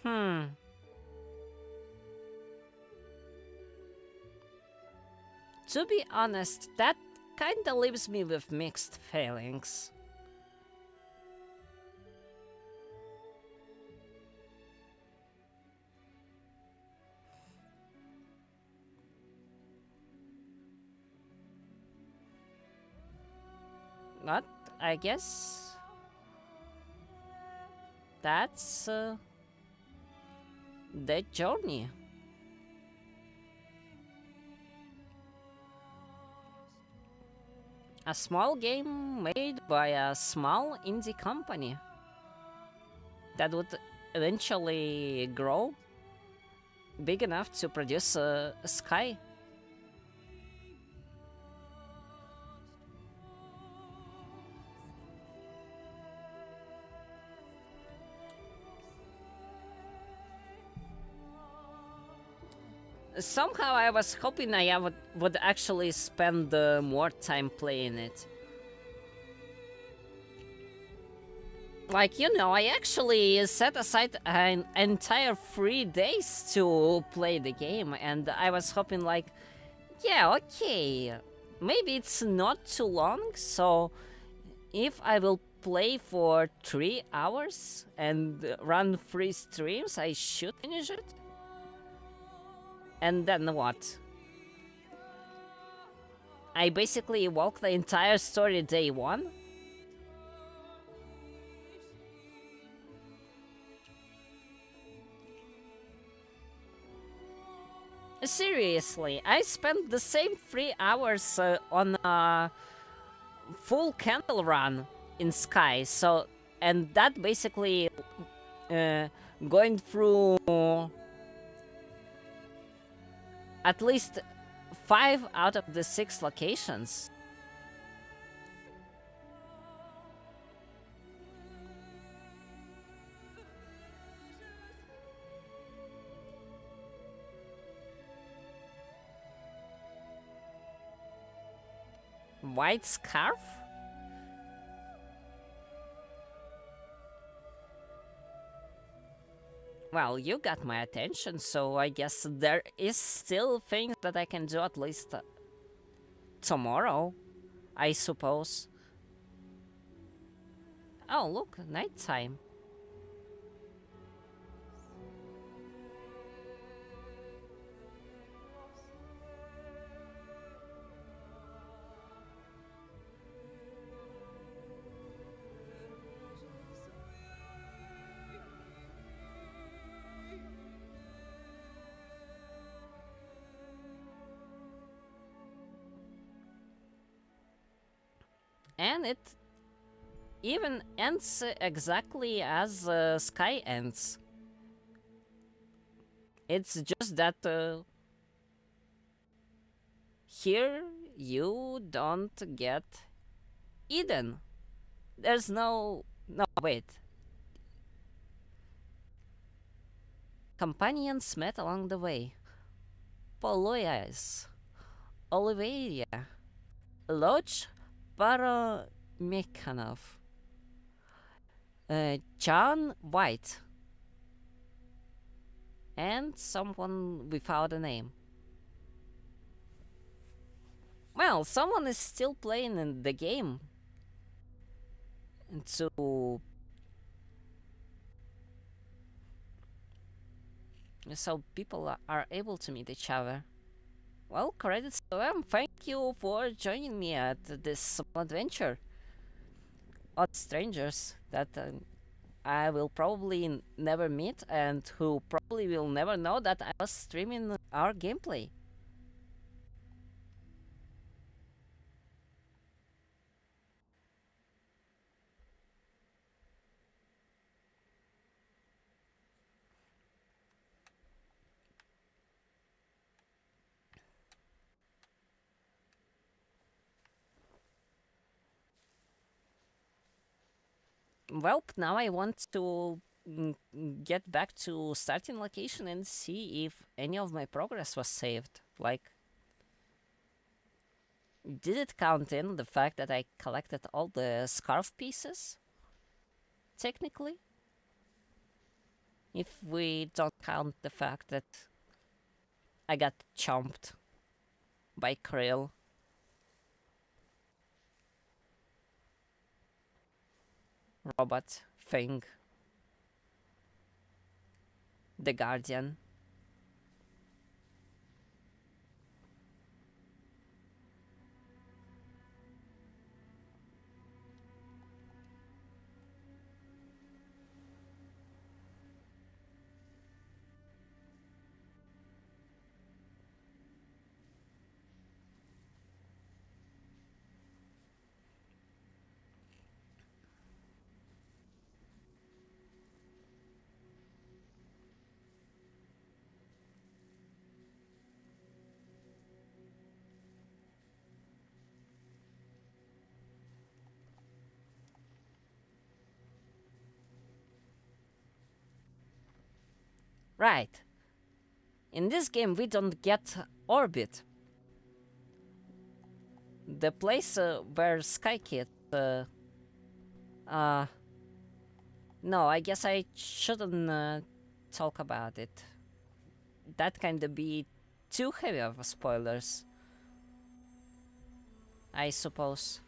hmm. To be honest, that kinda leaves me with mixed feelings. But I guess that's the journey. A small game made by a small indie company that would eventually grow big enough to produce a Sky. Somehow I was hoping would actually spend more time playing it. Like, you know, I actually set aside an entire 3 days to play the game, and I was hoping, like, yeah, okay, maybe it's not too long, so if I will play for 3 hours and run 3 streams, I should finish it. And then what? I basically walked the entire story day one. Seriously, I spent the same 3 hours on a full candle run in Sky, so and that basically uh, going through at least 5 out of the 6 locations. White scarf? Well, you got my attention, so I guess there is still things that I can do at least tomorrow, I suppose. Oh, look, nighttime. And it even ends exactly as Sky ends. It's just that here you don't get Eden. There's no, wait. Companions met along the way. Poloyas, Oliveria, Loch Paromekhanov, John White, and someone without a name. Well, someone is still playing in the game. So people are able to meet each other. Well, credits to them. Thank you for joining me at this small adventure. Odd strangers that I will probably never meet and who probably will never know that I was streaming our gameplay. Well, now I want to get back to starting location and see if any of my progress was saved. Like, did it count in the fact that I collected all the scarf pieces? Technically, if we don't count the fact that I got chomped by Krill, robot thing, the Guardian. Right. In this game, we don't get orbit. The place where Skykit. Uh, no, I guess I shouldn't talk about it. That kinda be too heavy of spoilers, I suppose.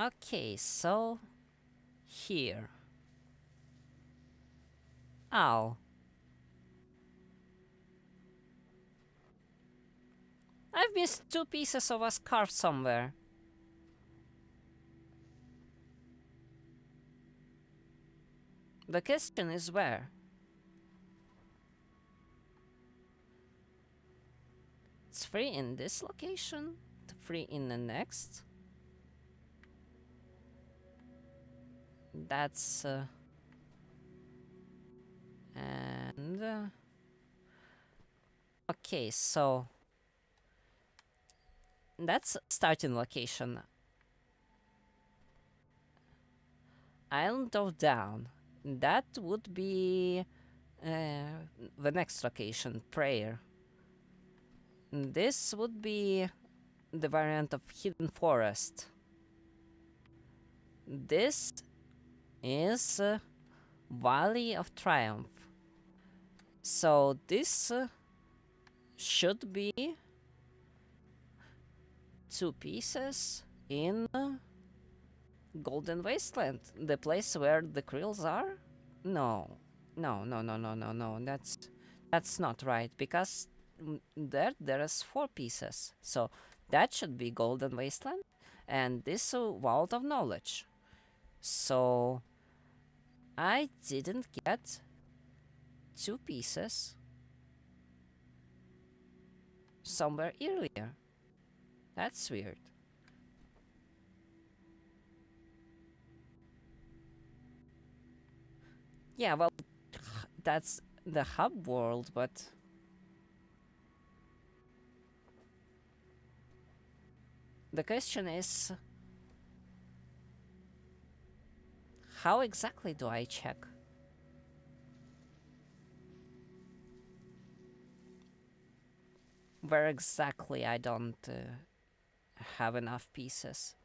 Okay, so here. Oh, I've missed two pieces of a scarf somewhere. The question is where? It's free in this location, free in the next. That's and okay, so that's starting location. Island of Down. That would be the next location, Prayer. This would be the variant of Hidden Forest. This is Valley of Triumph. So this should be two pieces in Golden Wasteland, the place where the Krills are? No, no. That's not right because there is four pieces. So that should be Golden Wasteland, and this Vault of Knowledge. So I didn't get two pieces somewhere earlier. That's weird. Yeah, well, that's the hub world, but the question is, how exactly do I check? Where exactly I don't have enough pieces?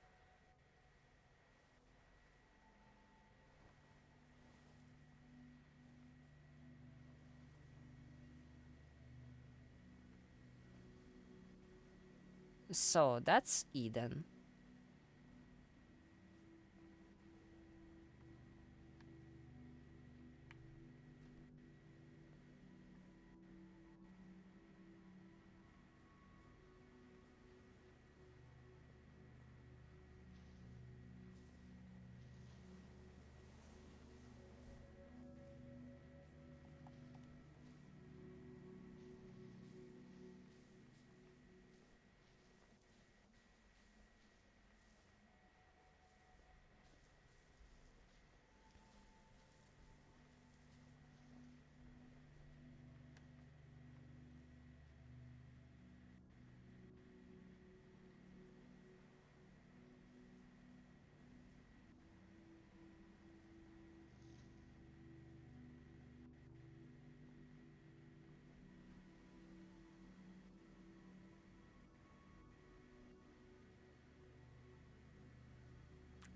So that's Eden.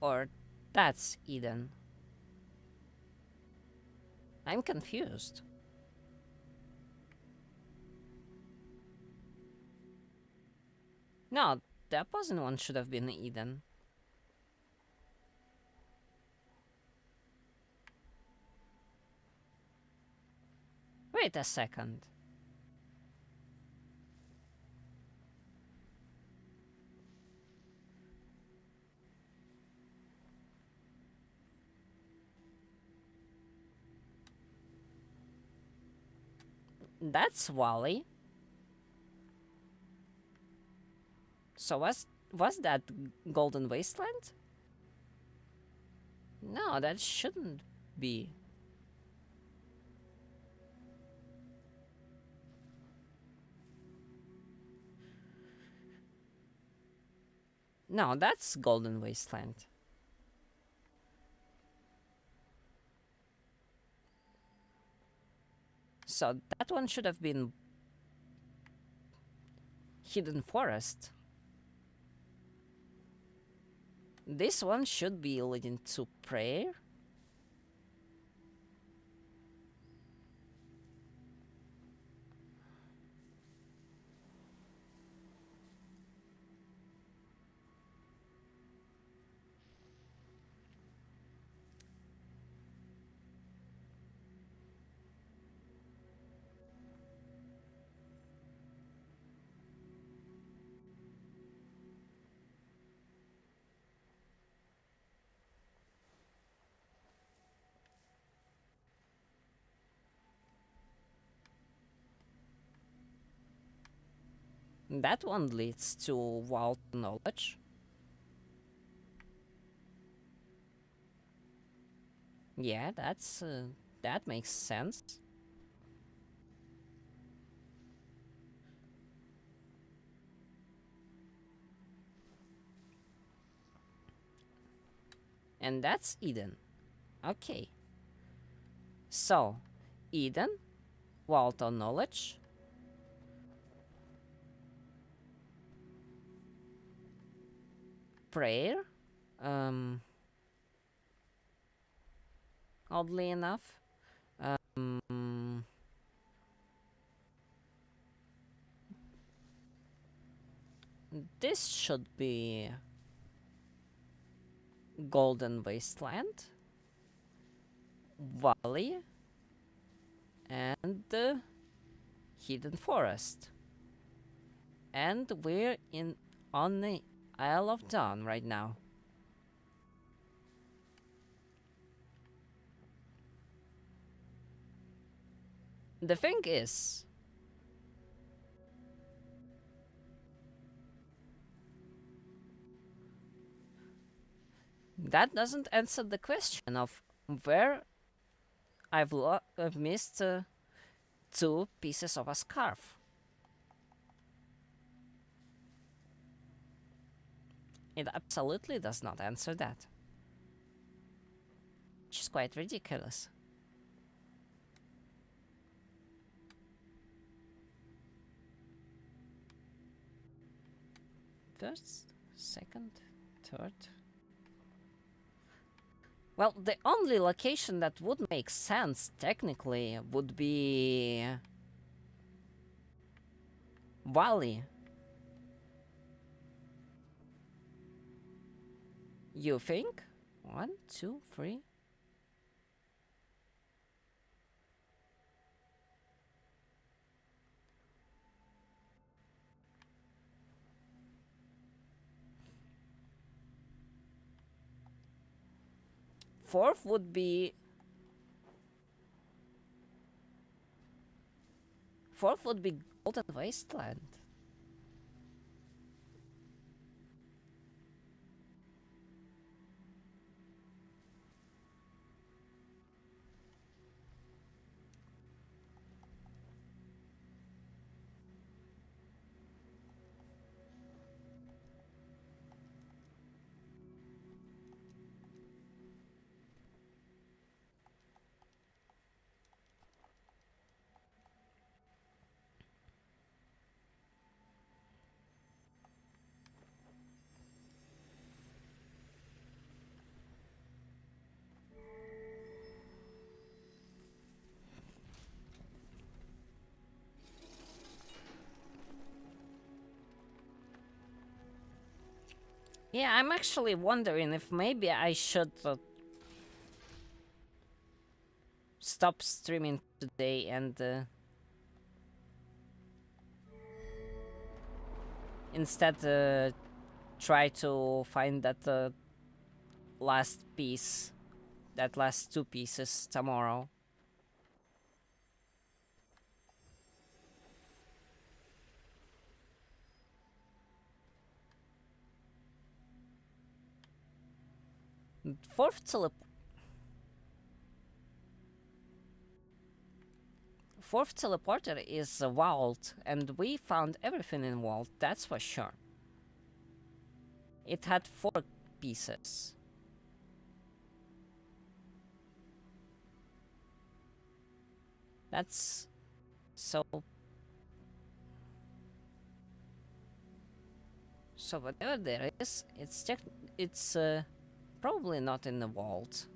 Or that's Eden? I'm confused. No, the opposite one should have been Eden. Wait a second. That's Wally. So was that Golden Wasteland? No, that shouldn't be. No, that's Golden Wasteland. So that one should have been Hidden Forest. This one should be leading to Prayer. That one leads to Wild Knowledge. Yeah, that makes sense. And that's Eden. Okay. So, Eden, Wild Knowledge, Prayer, um, oddly enough. Um, this should be Golden Wasteland, Valley, and Hidden Forest. And we're in on the Isle of Dawn right now. The thing is, that doesn't answer the question of where I've missed two pieces of a scarf. It absolutely does not answer that. Which is quite ridiculous. First, second, third. Well, the only location that would make sense, technically, would be Valley. You think? 1, 2, 3. Fourth would be... Fourth would be Golden Wasteland. Yeah, I'm actually wondering if maybe I should stop streaming today and instead try to find that last piece, that last two pieces tomorrow. Fourth tele Fourth teleporter is a vault, and we found everything in vault, that's for sure. It had four pieces. That's so. So whatever there is, it's probably not in the vault.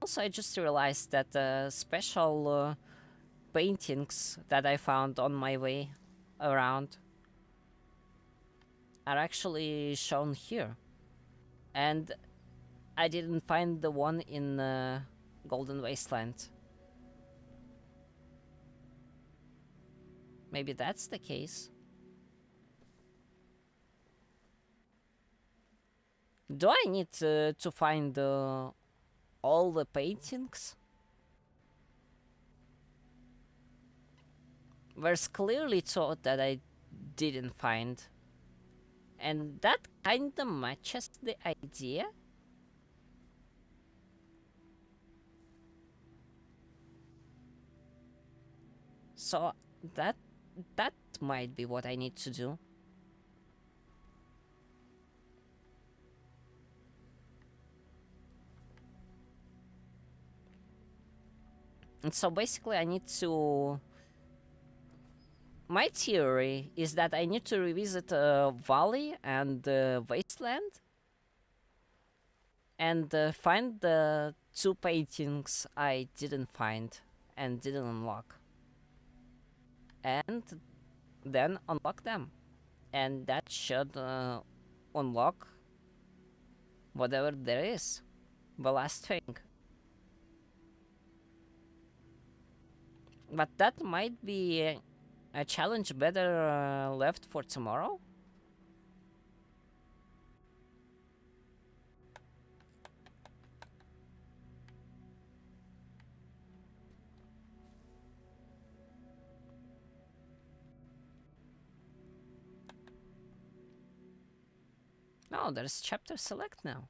Also, I just realized that the special paintings that I found on my way around are actually shown here. And I didn't find the one in Golden Wasteland. Maybe that's the case. Do I need to find all the paintings? There's clearly two that I didn't find. And that kinda matches the idea. So that that might be what I need to do. And so basically I need to... My theory is that I need to revisit Valley and Wasteland and find the two paintings I didn't find and didn't unlock. And then unlock them. And that should unlock whatever there is. The last thing. But that might be a challenge better left for tomorrow. No, there's chapter select now.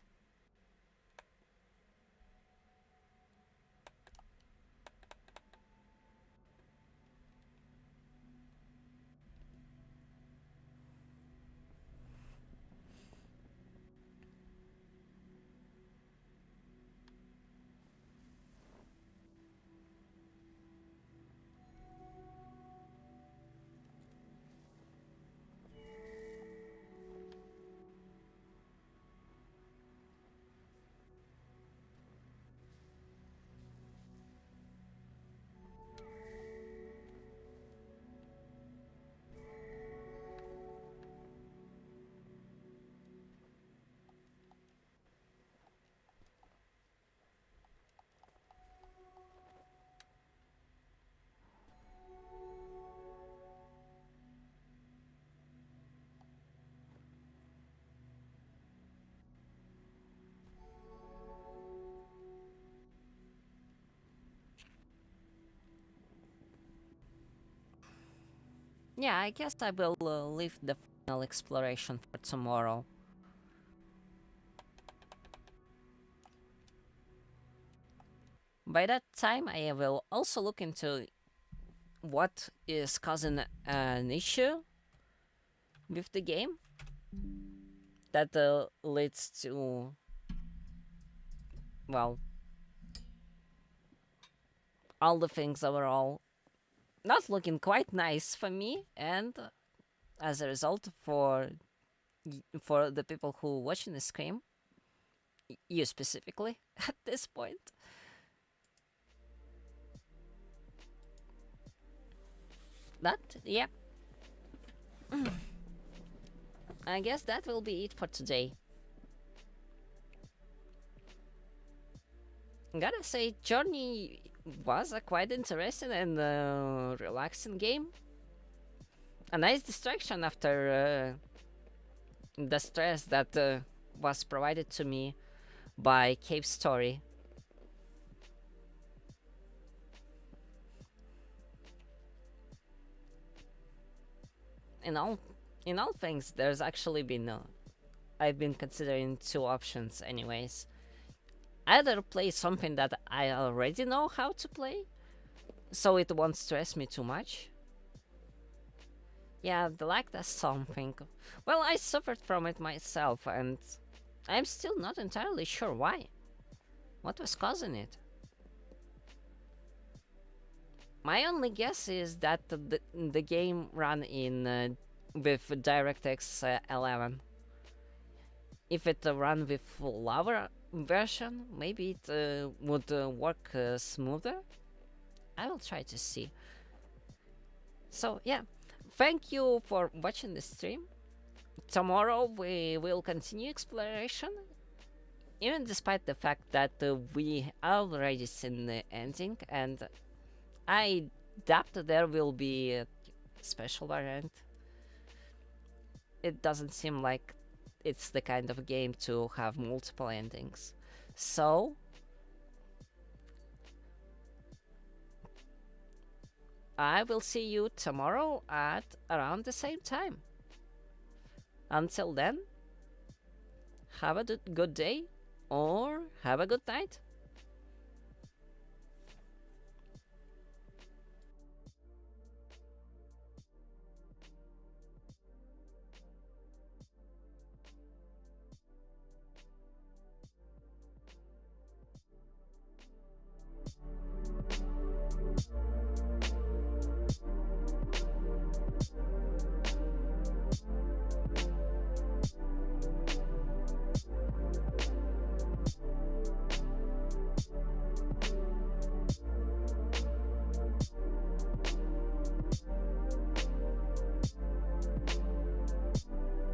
Yeah, I guess I will leave the final exploration for tomorrow. By that time, I will also look into what is causing an issue with the game that leads to, well, all the things overall not looking quite nice for me, and as a result, for the people who watching the stream, you specifically at this point. But yeah, I guess that will be it for today. Gotta say, Journey was a quite interesting and relaxing game. A nice distraction after the stress that was provided to me by Cave Story. In all, in all things, there's actually been I've been considering two options, anyways. Either play something that I already know how to play, so it won't stress me too much. Yeah, the lack does something. Well, I suffered from it myself, and I'm still not entirely sure why. What was causing it? My only guess is that the game ran in with DirectX 11. If it ran with lower version, maybe it would work smoother. I will try to see. So yeah, thank you for watching the stream. Tomorrow we will continue exploration, even despite the fact that we already seen the ending, and I doubt there will be a special variant. It doesn't seem like it's the kind of game to have multiple endings. So I will see you tomorrow at around the same time. Until then, have a good day or have a good night.